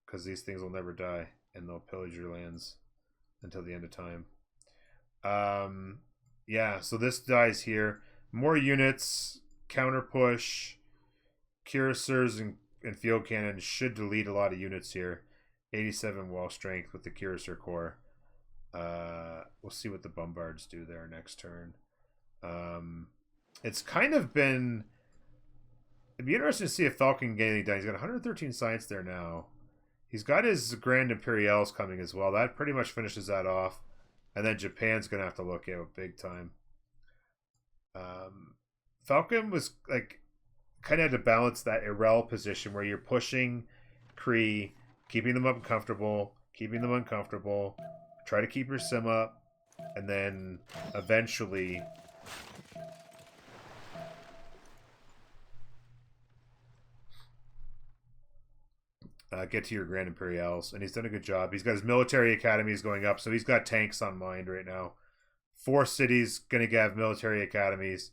Because these things will never die. And they'll pillage your lands until the end of time. Yeah, so this dies here. More units. Counter push. Cuirassiers and field cannons should delete a lot of units here. 87 wall strength with the Cuirassier Corps. We'll see what the Bombards do there next turn. It's kind of been... It'd be interesting to see if Falcon can get anything done. He's got 113 science there now. He's got his Grand Imperials coming as well. That pretty much finishes that off. And then Japan's going to have to look out big time. Falcon was like kind of had to balance that Irel position where you're pushing Kree, keeping them uncomfortable, try to keep your sim up, and then eventually get to your Grand Imperials. And he's done a good job. He's got his military academies going up, so he's got tanks on mind right now. 4 cities going to have military academies,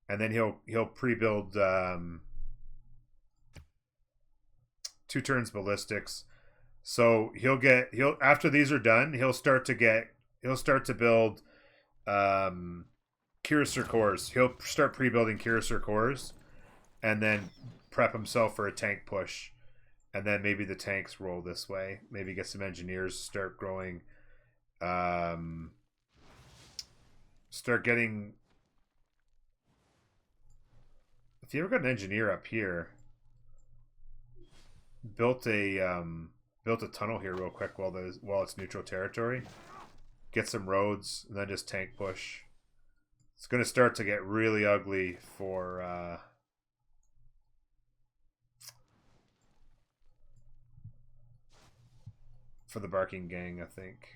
and then he'll pre-build 2 turns ballistics. So he'll after these are done, he'll start to build Cuirassier Corps. He'll start pre-building Cuirassier Corps, and then prep himself for a tank push. And then maybe the tanks roll this way. Maybe get some engineers, start growing. Start getting... If you ever got an engineer up here, built a tunnel here real quick while it's neutral territory. Get some roads, and then just tank push. It's going to start to get really ugly for... for the Barking Gang, I think.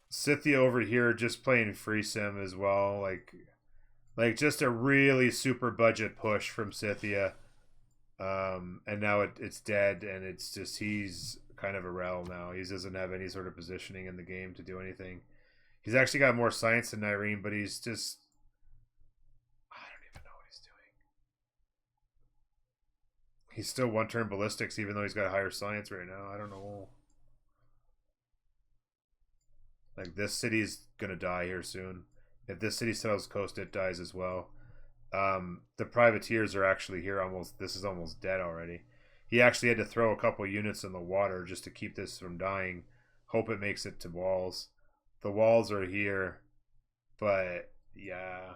Scythia over here just playing free sim as well. Like just a really super budget push from Scythia. And now it's dead, and it's just he's kind of a rel now. He doesn't have any sort of positioning in the game to do anything. He's actually got more science than Irene, but he's just... I don't even know what he's doing. He's still 1-turn ballistics, even though he's got higher science right now. I don't know. Like, this city's gonna die here soon. If this city settles coast, it dies as well. The privateers are actually here almost. This is almost dead already. He actually had to throw a couple units in the water just to keep this from dying. Hope it makes it to walls. The walls are here, but yeah.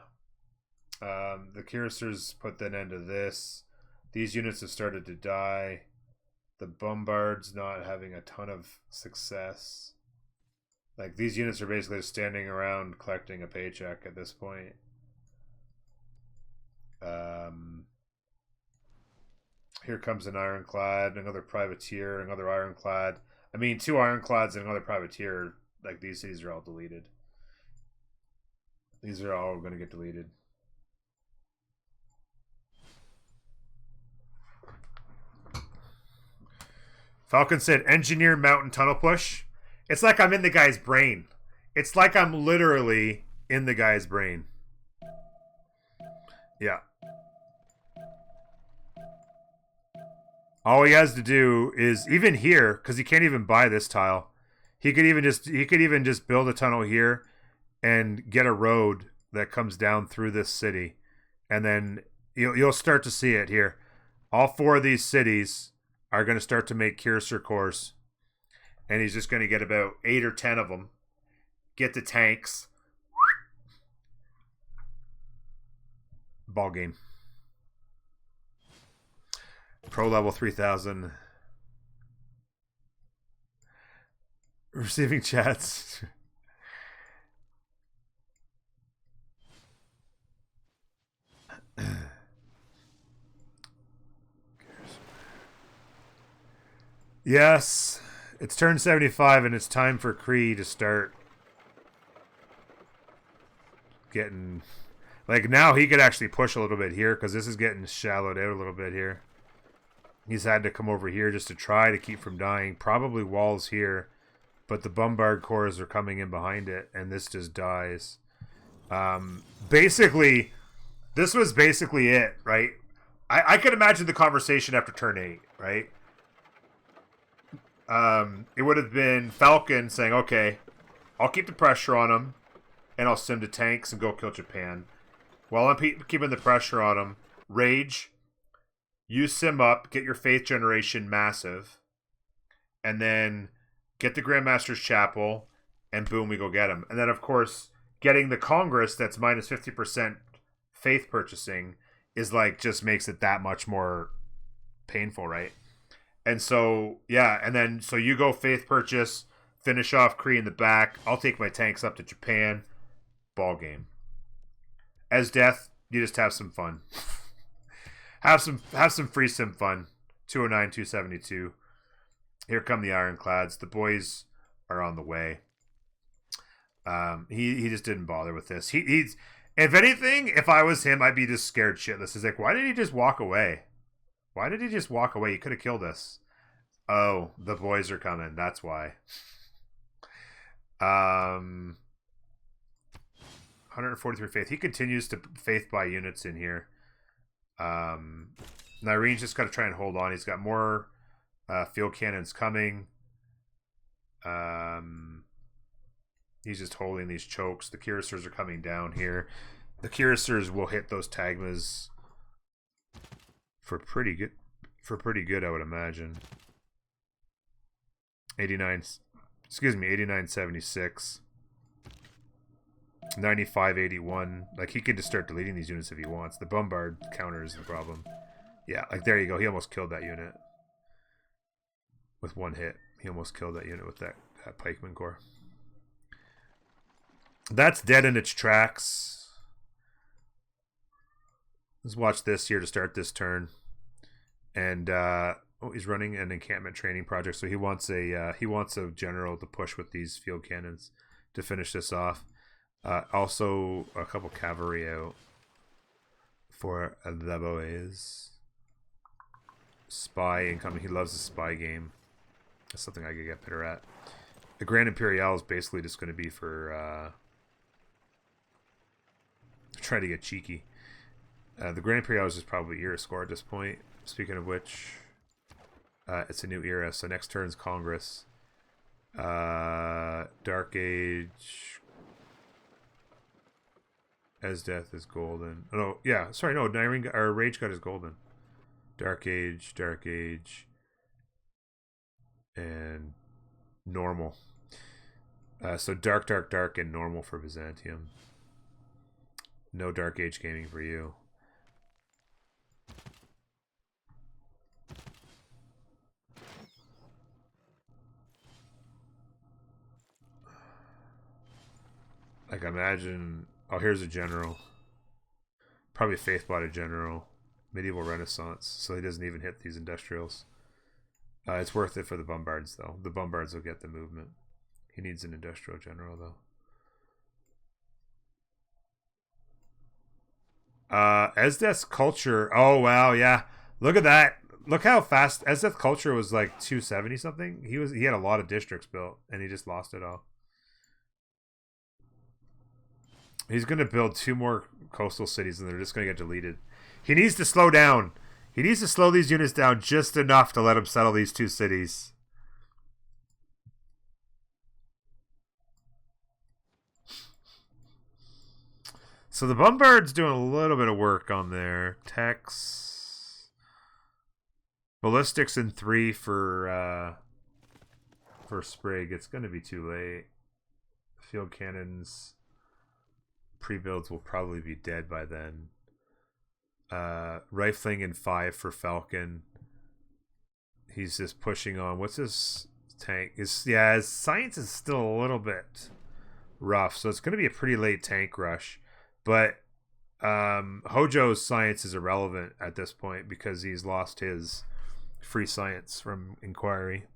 The Cuirassiers put an end to this. These units have started to die. The Bombards not having a ton of success. Like, these units are basically just standing around collecting a paycheck at this point. Here comes an ironclad, another privateer, another ironclad. I mean, 2 ironclads and another privateer. Like, these cities are all deleted. These are all going to get deleted. Falcon said, engineer mountain tunnel push. It's like I'm in the guy's brain. It's like I'm literally in the guy's brain. Yeah. All he has to do is, even here, because he can't even buy this tile, he could even just build a tunnel here and get a road that comes down through this city. And then you'll start to see it here. All 4 of these cities are going to start to make Cuirassier Corps. And he's just going to get about 8 or 10 of them. Get the tanks. Ball game. Pro level 3000. Receiving chats. Yes. It's turn 75, and it's time for Kree to start getting... Like, now he could actually push a little bit here, because this is getting shallowed out a little bit here. He's had to come over here just to try to keep from dying. Probably walls here, but the bombard cores are coming in behind it, and this just dies. Basically, this was basically it, right? I could imagine the conversation after turn 8, right? It would have been Falcon saying, okay, I'll keep the pressure on him, and I'll sim to tanks and go kill Japan. While I'm keeping the pressure on him, Rage, you sim up, get your Faith Generation massive, and then get the Grandmaster's Chapel, and boom, we go get him. And then, of course, getting the Congress that's minus 50% Faith purchasing is like, just makes it that much more painful, right? And so, yeah, and then, so you go Faith purchase, finish off Kree in the back, I'll take my tanks up to Japan, ball game. As Death, you just have some fun. have some free sim fun. 209, 272. Here come the Ironclads. The boys are on the way. He just didn't bother with this. He's, if anything, if I was him, I'd be just scared shitless. He's like, why did he just walk away? Why did he just walk away? He could have killed us. Oh, the boys are coming. That's why. 143 Faith. He continues to Faith buy units in here. Nyrene's just got to try and hold on. He's got more field cannons coming. He's just holding these chokes. The Cuirassiers are coming down here. The Cuirassiers will hit those Tagmas for pretty good. I would imagine. 8976. 9581. Like, he could just start deleting these units if he wants. The bombard counter is the problem. Yeah, like, there you go. He almost killed that unit with one hit. He almost killed that unit with that pikeman core. That's dead in its tracks. Let's watch this here to start this turn. And he's running an encampment training project, so he wants a general to push with these field cannons to finish this off. Also, a couple cavalry out for the boys. Spy incoming. He loves the spy game. That's something I could get better at. The Grand Imperial is basically just going to be for trying to get cheeky. The Grand Imperial is just probably era score at this point. Speaking of which, it's a new era. So next turn's Congress. Dark Age. As Death is golden. Oh, yeah. Sorry, no. Nyrene, or Rage got his golden. Dark Age, and normal. So dark, and normal for Byzantium. No Dark Age gaming for you. Like, imagine... Oh, here's a general. Probably Faith bought a general. Medieval Renaissance. So he doesn't even hit these industrials. It's worth it for the bombards, though. The bombards will get the movement. He needs an industrial general, though. Esdeath's culture. Oh, wow, yeah. Look at that. Look how fast. Esdeath's culture was like 270 something. He had a lot of districts built, and he just lost it all. He's going to build 2 more coastal cities, and they're just going to get deleted. He needs to slow down. He needs to slow these units down just enough to let him settle these 2 cities. So the bombard's doing a little bit of work on there. Techs. Ballistics in 3 for Sprig. It's going to be too late. Field cannons... Pre-builds will probably be dead by then. Rifling in 5 for Falcon. He's just pushing on. What's his tank? His science is still a little bit rough, so it's going to be a pretty late tank rush. But Hojo's science is irrelevant at this point because he's lost his free science from Inquiry.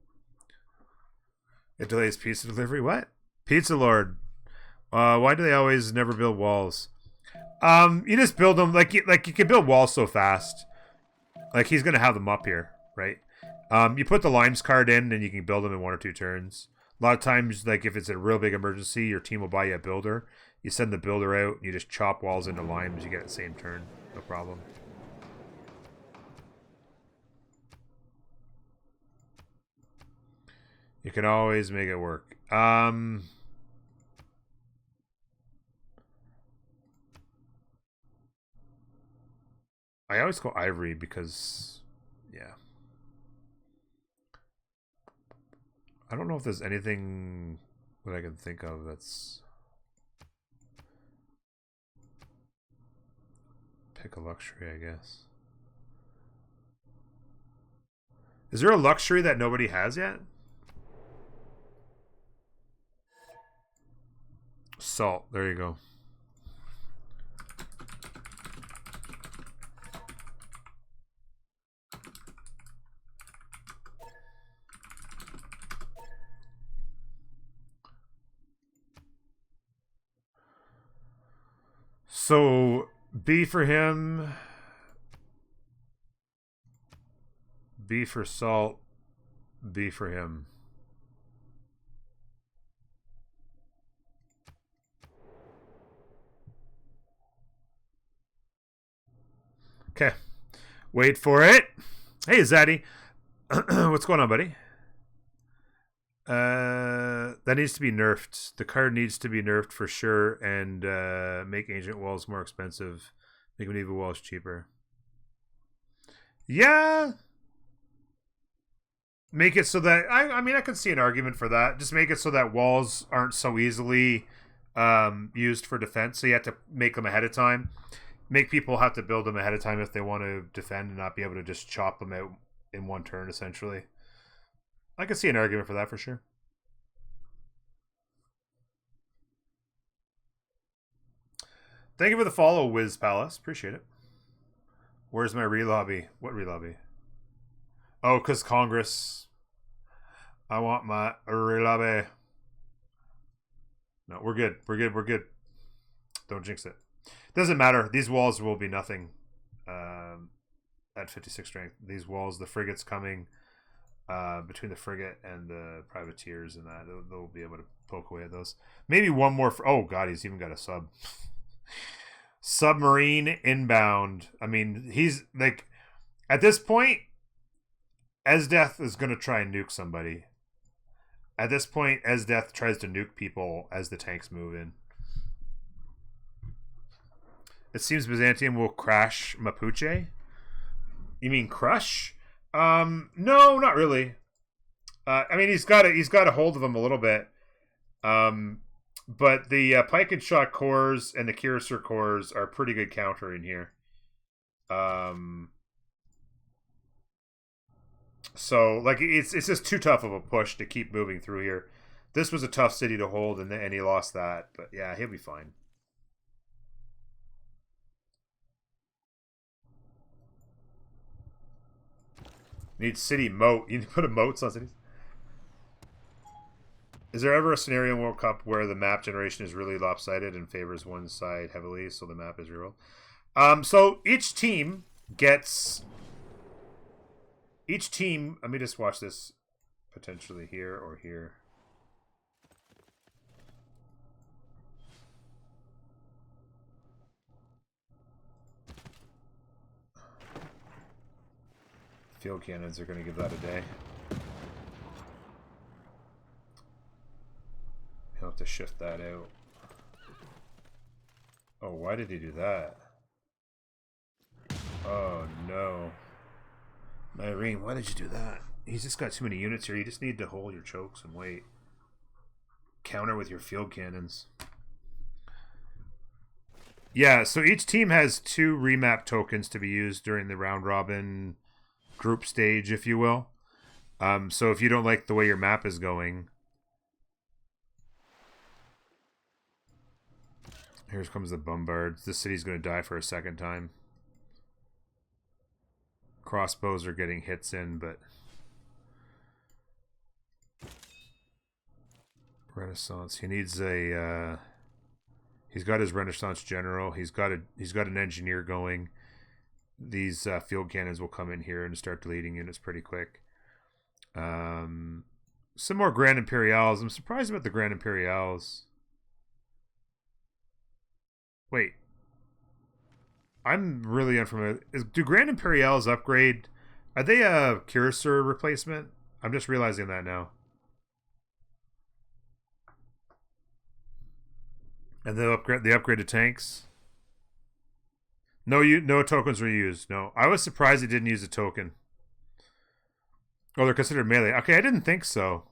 It delays pizza delivery. What? Pizza Lord. Why do they always never build walls? You just build them like you can build walls so fast. Like he's gonna have them up here, right? You put the limes card in, and you can build them in 1 or 2 turns. A lot of times, like if it's a real big emergency, your team will buy you a builder. You send the builder out, and you just chop walls into limes. You get the same turn, no problem. You can always make it work. I always go ivory because, yeah. I don't know if there's anything that I can think of that's... Pick a luxury, I guess. Is there a luxury that nobody has yet? Salt. There you go. So, B for him. B for salt. B for him. Okay. Wait for it. Hey, Zaddy. What's going on, buddy? That needs to be nerfed. The card needs to be nerfed for sure, and make ancient walls more expensive. Make medieval walls cheaper. Yeah. Make it so that I mean I can see an argument for that. Just make it so that walls aren't so easily used for defense. So you have to make them ahead of time. Make people have to build them ahead of time if they want to defend and not be able to just chop them out in 1 turn, essentially. I can see an argument for that for sure. Thank you for the follow, Wiz Palace. Appreciate it. Where's my relobby? What relobby? Oh, because Congress. I want my relobby. No, we're good. We're good. We're good. Don't jinx it. Doesn't matter. These walls will be nothing at 56 strength. These walls, the frigate's coming between the frigate and the privateers and that. They'll be able to poke away at those. Maybe one more. Oh, God, he's even got a sub. Submarine inbound. I mean, he's like, at this point, Esdeath is going to try and nuke somebody. At this point, Esdeath tries to nuke people as the tanks move in. It seems Byzantium will crash Mapuche. You mean crush? No, not really. I mean, he's got a hold of him a little bit. But the pike and shot cores and the cuirassier cores are pretty good countering here. So like it's just too tough of a push to keep moving through here. This was a tough city to hold, and he lost that. But yeah, he'll be fine. Need city moat. You need to put a moat on cities. Is there ever a scenario in World Cup where the map generation is really lopsided and favors one side heavily, so the map is rerolled? So each team gets... Each team... Let me just watch this potentially here or here. Field cannons are going to give that a day. He'll have to shift that out. Oh, why did he do that? Oh, no. Irene, why did you do that? He's just got too many units here. You just need to hold your chokes and wait. Counter with your field cannons. Yeah, so each team has 2 remap tokens to be used during the round robin group stage, if you will. So if you don't like the way your map is going... Here comes the bombards. This city's going to die for a second time. Crossbows are getting hits in, but... Renaissance. He needs a. He's got his Renaissance general. He's got an engineer going. These field cannons will come in here and start deleting units pretty quick. Some more Grand Imperials. I'm surprised about the Grand Imperials. Wait. I'm really unfamiliar. Do Grand Imperials upgrade? Are they a Cuirassier replacement? I'm just realizing that now. And they upgrade to tanks. No tokens were used. No, I was surprised they didn't use a token. Oh, they're considered melee. Okay, I didn't think so.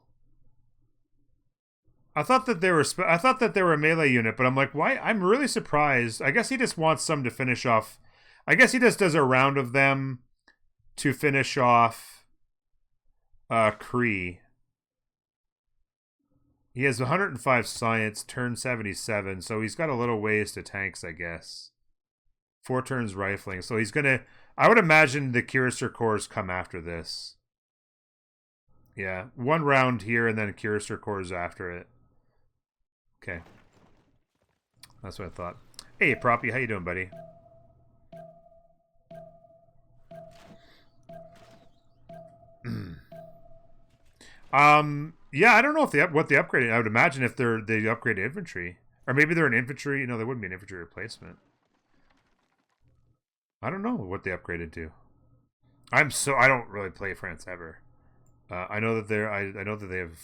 I thought that they were a melee unit, but I'm like, why? I'm really surprised. I guess he just wants some to finish off. I guess he just does a round of them to finish off Kree. He has 105 science, turn 77, so he's got a little ways to tanks, I guess. 4 turns rifling, so he's gonna. I would imagine the Cuirassier cores come after this. Yeah, 1 round here and then Cuirassier cores after it. Okay, that's what I thought. Hey, Proppy, how you doing, buddy? Yeah, I don't know if what they upgraded. I would imagine if they upgraded infantry, or maybe they're an infantry. No, they wouldn't be an infantry replacement. I don't know what they upgraded to. I don't really play France ever. I know that I know that they have.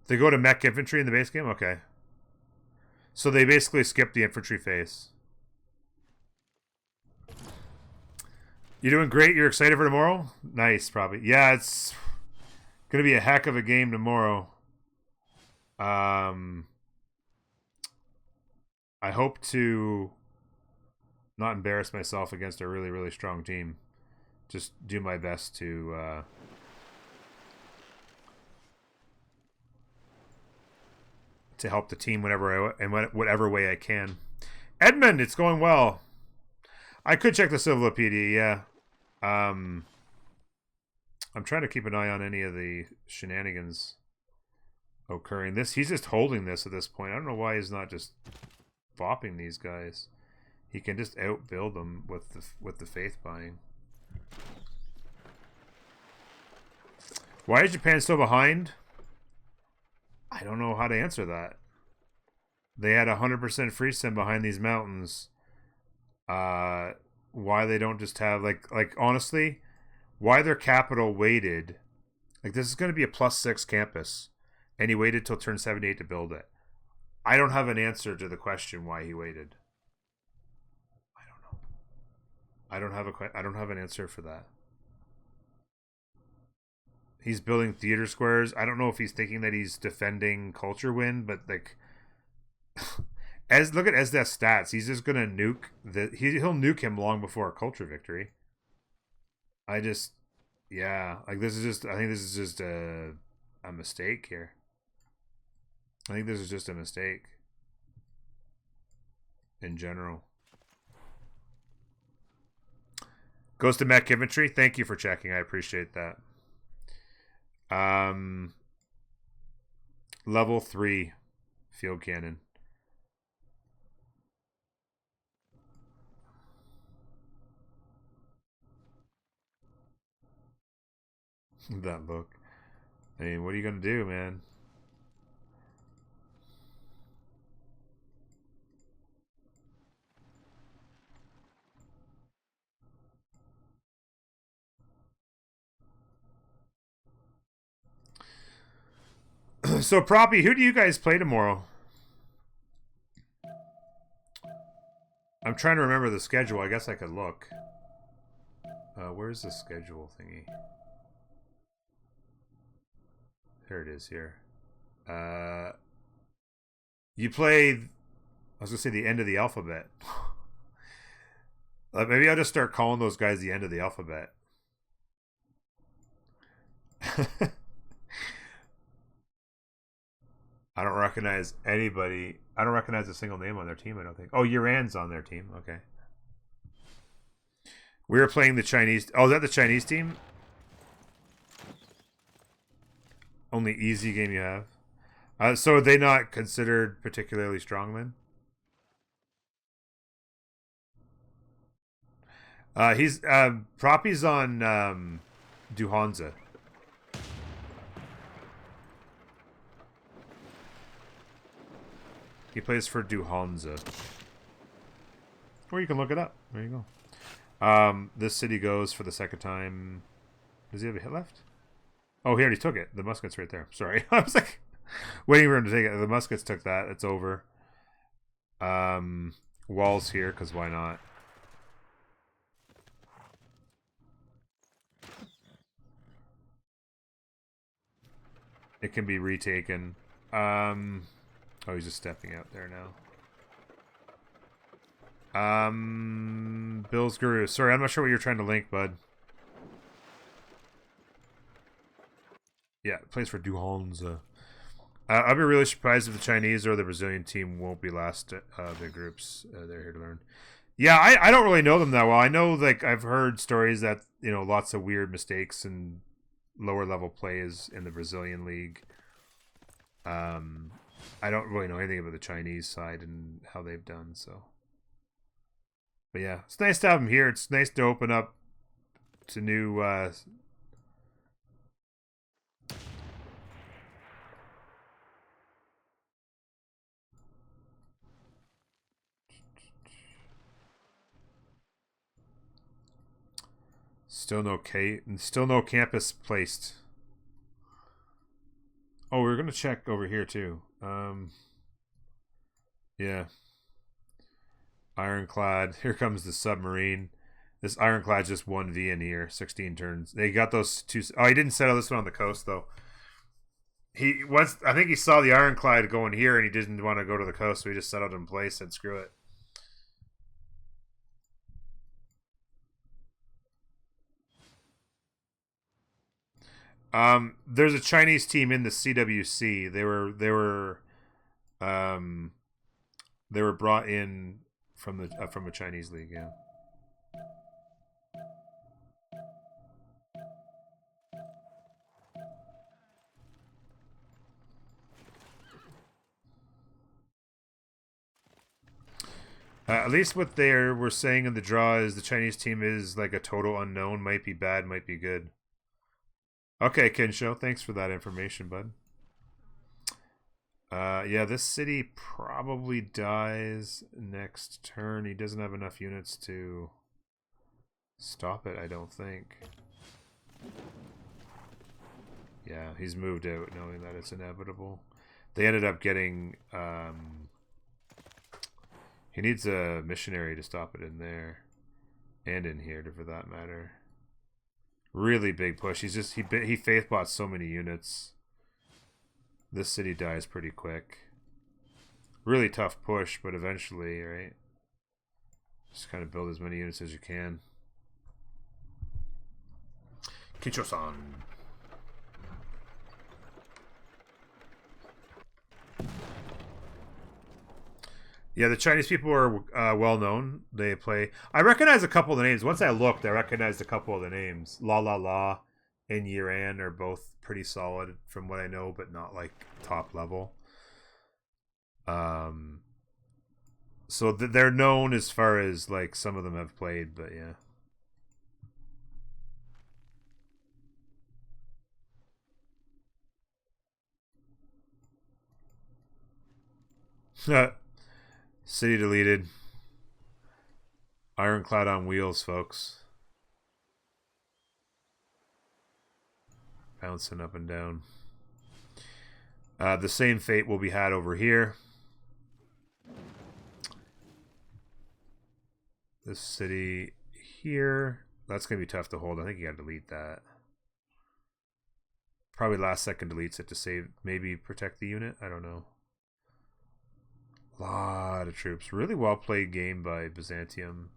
They go to mech infantry in the base game. Okay. So they basically skip the infantry phase. You doing great? You're excited for tomorrow? Nice, probably. Yeah, it's gonna be a heck of a game tomorrow. I hope to not embarrass myself against a really, really strong team. Just do my best to help the team whatever way I can. Edmund, it's going well. I could check the Civilopedia, yeah. I'm trying to keep an eye on any of the shenanigans occurring. He's just holding this at this point. I don't know why he's not just bopping these guys. He can just outbuild them with the faith buying. Why is Japan still behind? I don't know how to answer that. They had 100% free sim behind these mountains. Why they don't just have like honestly, why their capital waited? Like, this is going to be a +6 campus, and he waited till turn 78 to build it. I don't have an answer to the question why he waited. I don't know. I don't have an answer for that. He's building theater squares. I don't know if he's thinking that he's defending culture win, but like, look at Esdeath's stats. He's just gonna nuke he'll nuke him long before a culture victory. Yeah, like I think this is just a mistake here. I think this is just a mistake in general. Goes to mech infantry. Thank you for checking. I appreciate that. Level 3 field cannon. That look. I mean, what are you gonna do, man? So, Proppy, who do you guys play tomorrow? I'm trying to remember the schedule. I guess I could look. Where's the schedule thingy? There it is here. You play... I was going to say the end of the alphabet. Maybe I'll just start calling those guys the end of the alphabet. I don't recognize anybody. I don't recognize a single name on their team, I don't think. Oh, Uran's on their team. Okay. We were playing the Chinese... Oh, is that the Chinese team? Only easy game you have. So are they not considered particularly strong then? He's Proppy's on Duhanza. He plays for Duhanza. Or you can look it up. There you go. This city goes for the second time. Does he have a hit left? Oh, he already took it. The musket's right there. Sorry. I was like waiting for him to take it. The muskets took that. It's over. Walls here, because why not? It can be retaken. Oh, he's just stepping out there now. Bill's Guru. Sorry, I'm not sure what you're trying to link, bud. Yeah, plays for Duhanza. I'll be really surprised if the Chinese or the Brazilian team won't be last their groups. They're here to learn. Yeah, I don't really know them that well. I know, like, I've heard stories that, you know, lots of weird mistakes and lower level plays in the Brazilian league. I don't really know anything about the Chinese side and how they've done, so. But yeah, it's nice to have them here. It's nice to open up to new still no campus placed. Oh, we're gonna check over here too. Yeah. Ironclad. Here comes the submarine. This Ironclad's just 1v in here. 16 turns. They got those two. Oh, he didn't settle this one on the coast though. I think he saw the Ironclad going here and he didn't want to go to the coast, so he just settled in place and screw it. There's a Chinese team in the CWC. They were brought in from a Chinese league. Yeah. At least what they were saying in the draw is the Chinese team is like a total unknown. Might be bad, might be good. Okay, Kensho, thanks for that information, bud. Yeah, this city probably dies next turn. He doesn't have enough units to stop it, I don't think. Yeah, he's moved out knowing that it's inevitable. They ended up getting... he needs a missionary to stop it in there. And in here, for that matter. Really big push. He faith bought so many units. This city dies pretty quick. Really tough push, but eventually, right? Just kind of build as many units as you can. Kicho-san. Yeah, the Chinese people are well known. They play. I recognize a couple of the names. Once I looked, I recognized a couple of the names. La La La and Yiran are both pretty solid from what I know, but not like top level. So they're known as far as like some of them have played, but yeah. City deleted. Ironclad on wheels, folks. Bouncing up and down. The same fate will be had over here. This city here. That's going to be tough to hold. I think you got to delete that. Probably last second deletes it to save, maybe protect the unit. I don't know. A lot of troops. Really well played game by Byzantium.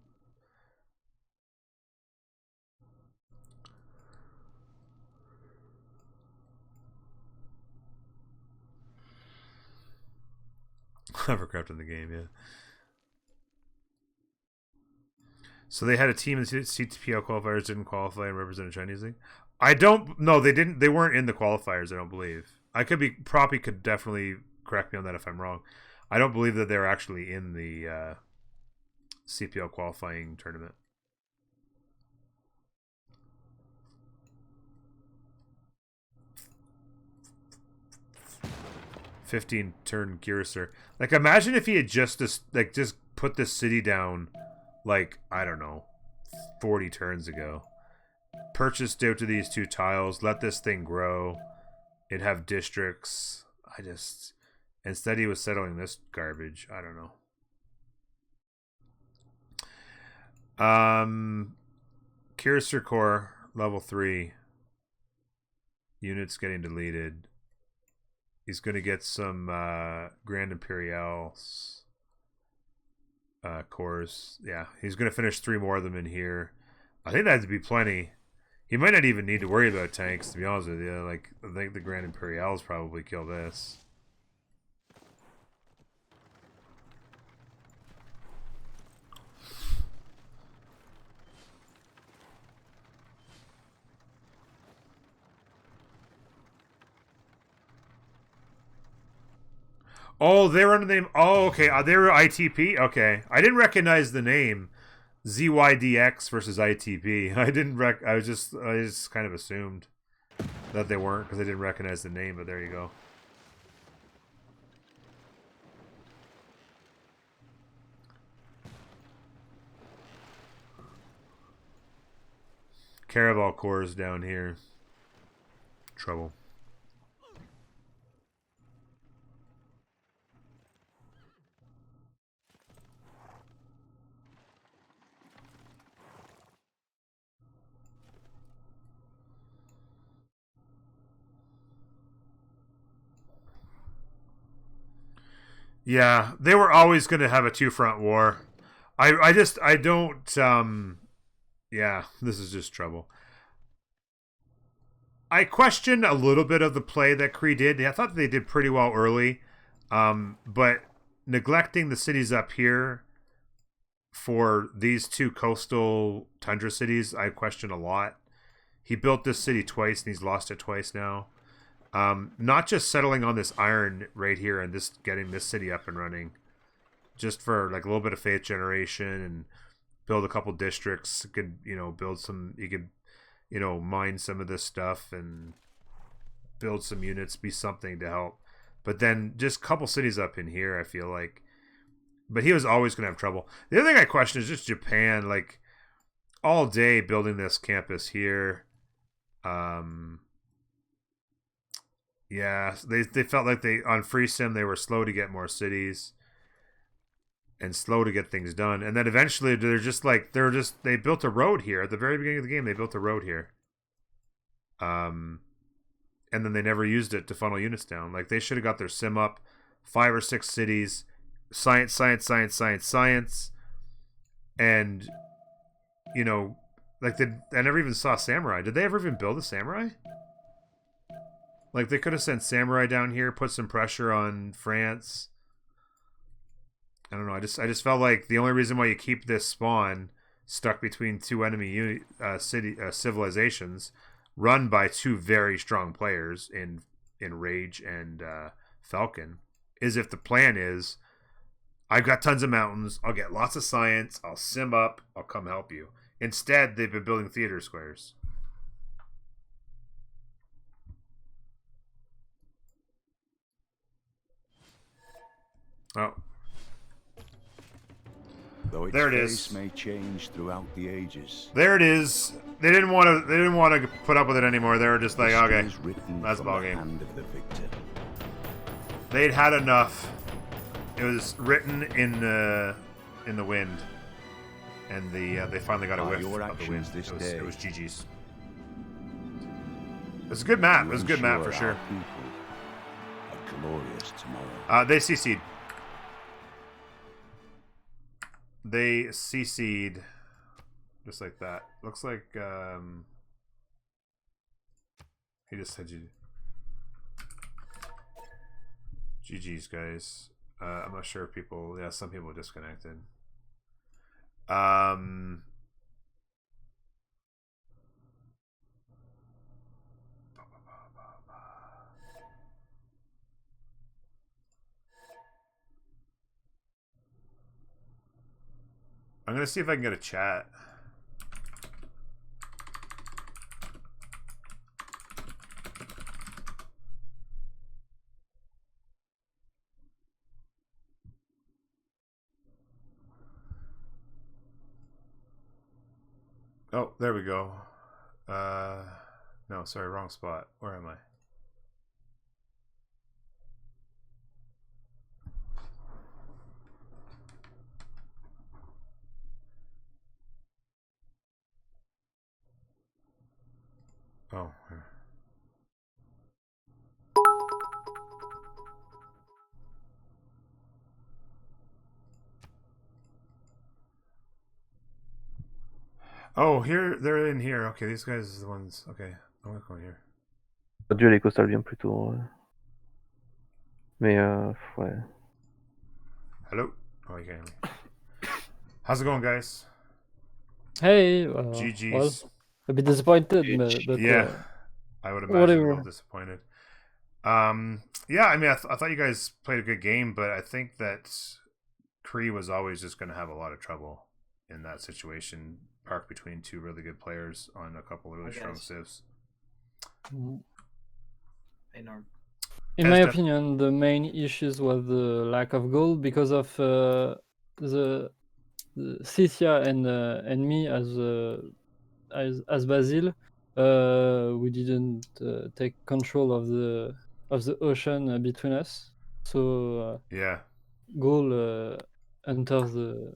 Hovercraft in the game, yeah. So they had a team in the CTPL qualifiers didn't qualify and represent a Chinese league. I don't. No, they didn't. They weren't in the qualifiers. I don't believe. I could be. Proppy could definitely correct me on that if I'm wrong. I don't believe that they're actually in the CPL qualifying tournament. $15-turn Gearser. Like, imagine if he had just put this city down, like, I don't know, 40 turns ago. Purchased out to these 2 tiles, let this thing grow. It'd have districts. Instead he was settling this garbage. I don't know. Gearser Core, level 3. Units getting deleted. He's going to get some Grand Imperials cores. Yeah, he's going to finish 3 more of them in here. I think that'd be plenty. He might not even need to worry about tanks, to be honest with you. Like, I think the Grand Imperials probably kill this. Oh, they were under the name. Oh, okay. They were ITP. Okay, I didn't recognize the name. ZYDX versus ITP. I didn't. I just kind of assumed that they weren't because I didn't recognize the name. But there you go. Caraval cores down here. Trouble. Yeah, they were always going to have a 2-front war. I don't. Yeah, this is just trouble. I question a little bit of the play that Kree did. I thought they did pretty well early, but neglecting the cities up here for these 2 coastal tundra cities, I question a lot. He built this city twice and he's lost it twice now. Not just settling on this iron right here and this getting this city up and running, just for like a little bit of faith generation and build a couple districts. Could build some. You could mine some of this stuff and build some units, be something to help. But then just a couple cities up in here, I feel like. But he was always going to have trouble. The other thing I question is just Japan, like all day building this campus here. Yeah, they felt like on free sim they were slow to get more cities and slow to get things done, and then eventually they built a road here at the very beginning of the game. They built a road here, and then they never used it to funnel units down. Like they should have got their sim up, 5 or 6 cities, science, and like I never even saw samurai. Did they ever even build a samurai? Like, they could have sent samurai down here, put some pressure on France. I don't know. I just felt like the only reason why you keep this spawn stuck between 2 enemy civilizations, run by 2 very strong players in Rage and Falcon, is if the plan is, I've got tons of mountains, I'll get lots of science, I'll sim up, I'll come help you. Instead, they've been building theater squares. Oh, Though its there it face is. May change throughout the ages. There it is. They didn't want to put up with it anymore. They were just like, okay, that's ball game. They'd had enough. It was written in the wind, and they finally got a whiff of the wind. It was GG's. It's a good map. It was a good map for sure. A glorious tomorrow. They CC'd. They CC'd just like that. Looks like he just said GG's, guys. I'm not sure if people. Yeah, some people disconnected. I'm gonna see if I can get a chat. Oh, there we go. No, sorry, wrong spot. Where am I? Oh, here. Oh, here, they're in here. Okay, these guys are the ones. Okay, I'm gonna go here. Dieu, les costals viennent plus tôt. Mais, ouais. Hello? Oh, you can't hear me. How's it going, guys? Hey, GG's. well, a bit disappointed, but yeah, I would imagine whatever. a little disappointed. Yeah, I mean, I thought you guys played a good game, but I think that Cree was always just going to have a lot of trouble in that situation, parked between two really good players on a couple of really strong civs. Hey, Norm. In my opinion, the main issues was the lack of goal because of the Cithia and me as Basil. We didn't take control of the ocean between us, so yeah, goal enters the.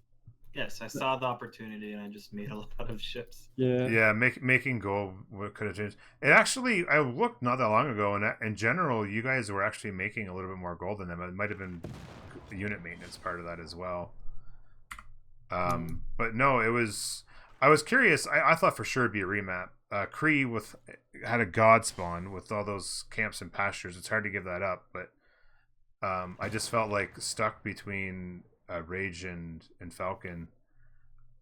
Yes, I saw the opportunity and I just made a lot of ships. Yeah, making goal could have changed. It actually, I looked not that long ago, and in general, you guys were actually making a little bit more gold than them. It might have been unit maintenance part of that as well. But no, it was. I was curious. I thought for sure it'd be a remap. Cree had a god spawn with all those camps and pastures. It's hard to give that up, but I just felt like stuck between Rage and Falcon.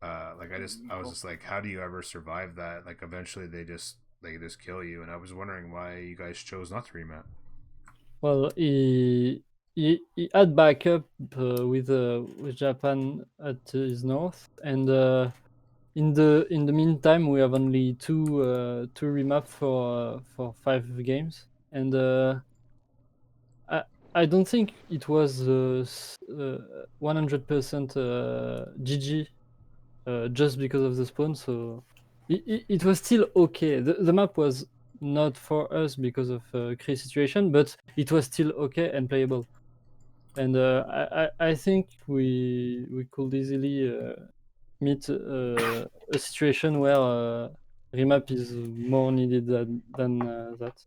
Like I was just like, how do you ever survive that? Like eventually they just kill you, and I was wondering why you guys chose not to remap. Well, he had backup with Japan at his north, and in the meantime we have only two remap for 5 games, and I don't think it was 100% GG just because of the spawn. So it was still okay. The map was not for us because of Chris situation, but it was still okay and playable. And I think we could easily meet a situation where remap is more needed than that.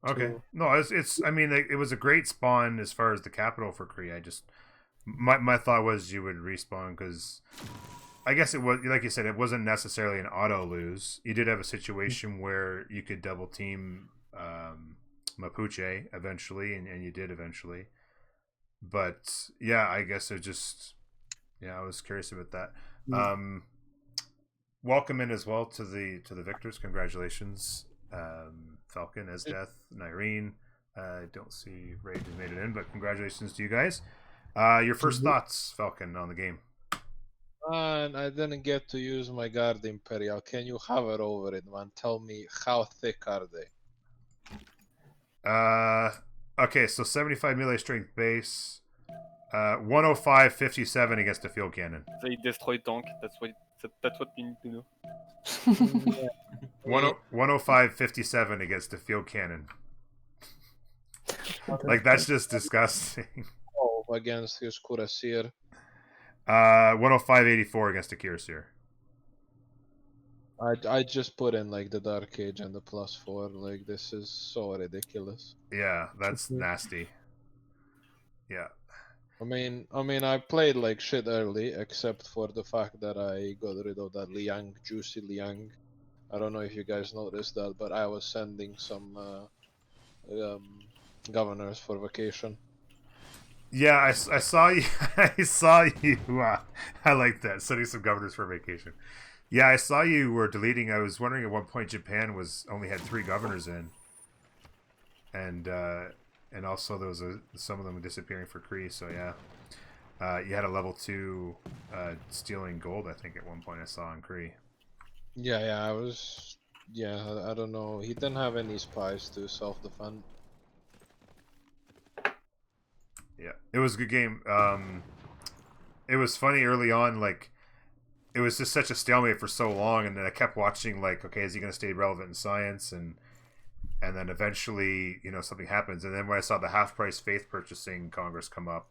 Okay. So, No, it's. I mean, it was a great spawn as far as the capital for Kree. I just my thought was you would respawn because I guess it was like you said, it wasn't necessarily an auto lose. You did have a situation where you could double team Mapuche eventually, and you did eventually. But yeah, I guess it just I was curious about that. Welcome in as well to the victors. Congratulations. Falcon, Esdeath, Nyrene. I don't see Rage has made it in, but congratulations to you guys. Your first thoughts, Falcon, on the game? And I didn't get to use my Guard Imperial. Can you hover over it, man? Tell me how thick are they? Okay, so 75 melee strength base. 105-57 against a field cannon. They destroy tank. That's what we need to know. 105-57 against a field cannon. Like that's just disgusting. Oh, against his Cuirassier. 105-84 against a Cuirassier. I just put in like the Dark Age and the +4. Like this is so ridiculous. Yeah, that's nasty. Yeah. I mean, I played like shit early, except for the fact that I got rid of that Liang, juicy Liang. I don't know if you guys noticed that, but I was sending some governors for vacation. Yeah, I saw you. I saw you. I like that, sending some governors for vacation. Yeah, I saw you were deleting. I was wondering at one point Japan only had 3 governors in, and also there was some of them disappearing for Kree. So yeah, You had a level 2 stealing gold, I think, at one point I saw on Kree. Yeah, I was. Yeah, I don't know. He didn't have any spies to self-defend. Yeah, it was a good game. It was funny early on, like, it was just such a stalemate for so long, and then I kept watching, like, okay, is he going to stay relevant in science? And then eventually, you know, something happens. And then when I saw the half-price faith purchasing Congress come up,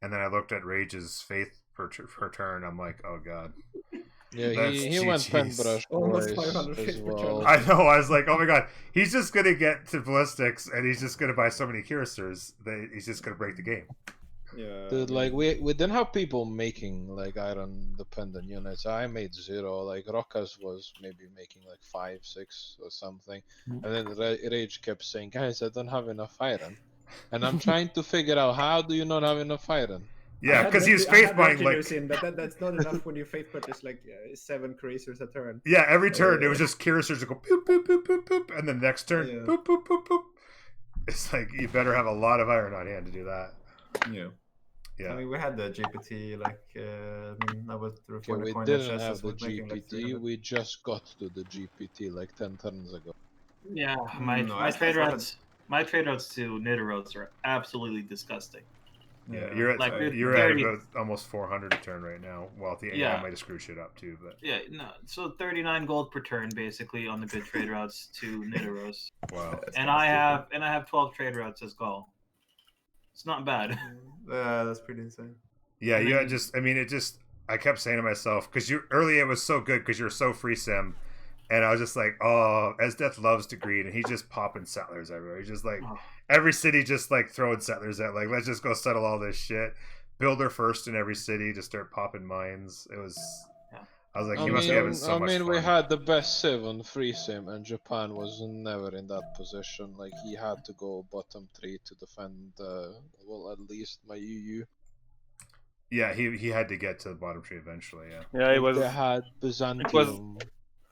and then I looked at Rage's faith per turn, I'm like, oh god. Yeah, That's he went pen GG's. brush Almost twice 500 as faith per well. turn. I know. I was like, oh my god, he's just gonna get to ballistics, and he's just gonna buy so many cuirassiers that he's just gonna break the game. Yeah. Dude, like we didn't have people making like iron dependent units. I made 0. Like Rokas was maybe making like 5, 6 or something, and then Rage kept saying, "Guys, I don't have enough iron," and I'm trying to figure out how do you not have enough iron? Yeah, because he was faith buying like. In, but that's not enough when you faith purchase like 7 cuirassiers a turn. Yeah, every turn it was just cuirassiers that go boop boop boop boop boop, and then next turn boop boop boop boop. It's like you better have a lot of iron on hand to do that. Yeah. Yeah. I mean, we had the GPT, like, I was through Okay, we coin didn't HS have the was making, like, GPT. 300. We just got to the GPT like 10 turns ago. Yeah, No, my I trade thought routes, my trade routes to Nidoros are absolutely disgusting. Yeah, you're at Like, you're at 30 about almost 400 a turn right now. Well, the AI Yeah. might have screwed shit up too, but Yeah, no. So 39 gold per turn, basically, on the good trade routes to Nidoros, wow. and I have 12 trade routes as Gaul. It's not bad. That's pretty insane. Yeah, And you then- just. I mean, it just. I kept saying to myself because you earlier it was so good because you were so free sim, and I was just like, oh, Esdeath loves to greed, and he's just popping settlers everywhere. He's just like Oh. every city, just like throwing settlers at like, let's just go settle all this shit. Builder first in every city, just start popping mines. It was. Yeah. I was like, he must be having so much fun. we had the best Civ on free sim, and Japan was never in that position. Like he had to go bottom 3 to defend. Well, at least my UU. Yeah, he had to get to the bottom tree eventually. Yeah. Yeah, it was. They had Byzantium.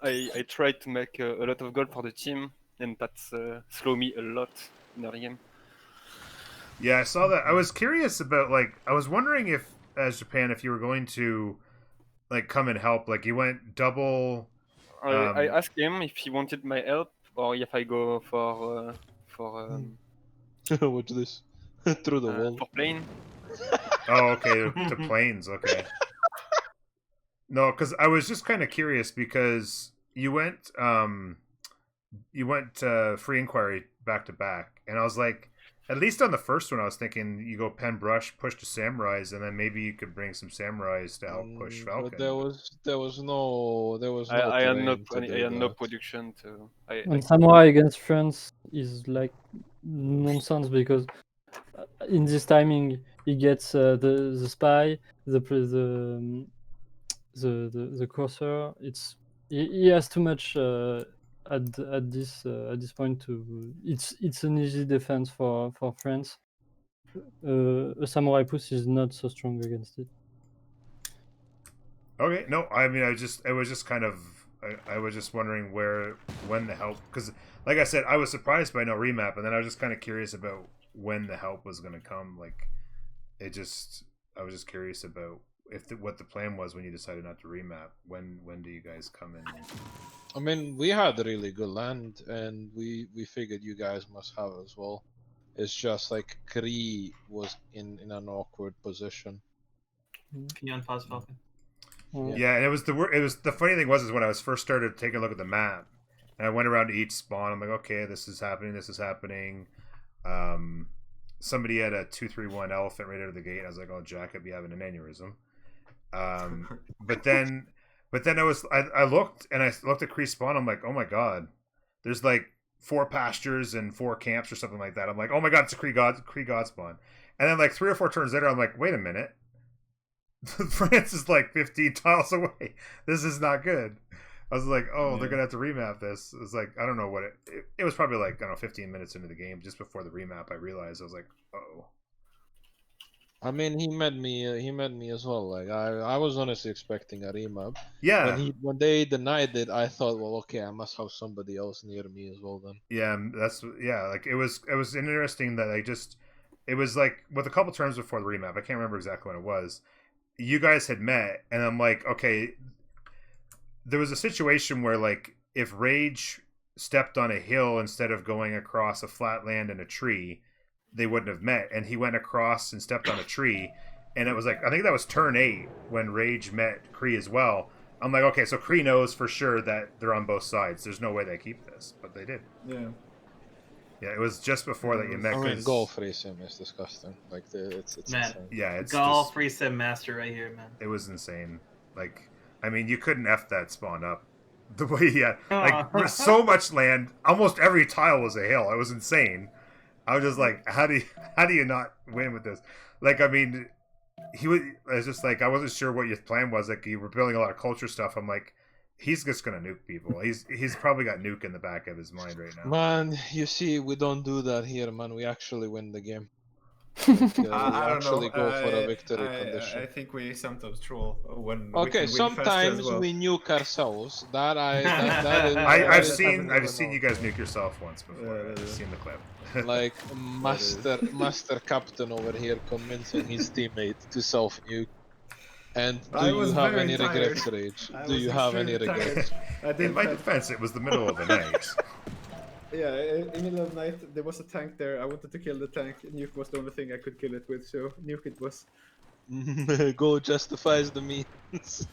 I tried to make a lot of gold for the team, and that's slow me a lot in early game. Yeah, I saw that. I was curious about like I was wondering if as Japan if you were going to like come and help. Like you went double. I asked him if he wanted my help or if I go for Watch this through the wall. for plane. Oh, okay, to planes. Okay. No, because I was just kind of curious because you went free inquiry back to back, and I was like, at least on the first one, I was thinking you go pen brush, push to samurais, and then maybe you could bring some samurais to help push Falcon. But there was no I had no terrain to do I had no that. production to. And Samurai against France is like nonsense because in this timing he gets the spy, the cursor. He has too much at this point to. It's an easy defense for France. A Samurai Puss is not so strong against it. Okay, no, I mean, I was just kind of, I was just wondering when the help, because like I said, I was surprised by no remap, and then I was just kind of curious about when the help was going to come. Like, I was just curious about what the plan was when you decided not to remap. When do you guys come in? I mean, we had really good land, and we figured you guys must have as well. It's just like Kree was in an awkward position. Peon Paz Falcon. Yeah, and it was the funny thing was when I was first started taking a look at the map, and I went around to each spawn. I'm like, okay, this is happening. Somebody had a 2-3-1 elephant right out of the gate. I was like, oh, Jack could be having an aneurysm. But then I looked at Kree spawn. I'm like, oh my god, there's like 4 pastures and 4 camps or something like that. I'm like, oh my god, it's a Kree god spawn. And then like 3 or 4 turns later, I'm like, wait a minute. France is like 15 tiles away. This is not good. I was like, oh, they're gonna have to remap this. It's like, I don't know what it was probably like, I don't know, 15 minutes into the game, just before the remap, I realized I was like, oh. I mean, he met me as well. Like I was honestly expecting a remap. Yeah. When they denied it, I thought, well, okay, I must have somebody else near me as well then. Yeah, like it was interesting that It was like with a couple turns before the remap. I can't remember exactly when it was. You guys had met, and I'm like, okay. There was a situation where, like, if Rage stepped on a hill instead of going across a flat land and a tree, they wouldn't have met. And he went across and stepped on a tree, and it was like, I think that was turn 8 when Rage met Kree as well. I'm like, okay, so Kree knows for sure that they're on both sides. There's no way they keep this, but they did. Yeah. Yeah, it was just before that you met. I mean, golf racing is disgusting. Like, it's Man. insane. Yeah, it's golf just, free sim master right here, man. It was insane. Like, I mean, you couldn't F that spawn up. The way he had, like, there's so much land. Almost every tile was a hill. It was insane. I was just like, how do you not win with this? Like, I mean, I was just like, I wasn't sure what your plan was. Like, you were building a lot of culture stuff. I'm like, he's just gonna nuke people. He's probably got nuke in the back of his mind right now. Man, you see, we don't do that here, man. We actually win the game. Like, we I don't actually know. go for a victory I condition. think we sometimes troll when. Okay, we can win faster as sometimes well. we nuke ourselves. That is, I've seen you guys nuke yourself once before. Yeah. I've seen the clip. like master captain over here convincing his teammate to self nuke. And do I you was have very any tired. regrets, Rage? I Do was you have any extremely regrets? tired. I In didn't my have- defense, it was the middle of the night. Yeah, in the middle of the night, there was a tank there. I wanted to kill the tank. Nuke was the only thing I could kill it with, so nuke it was. Goal justifies the means.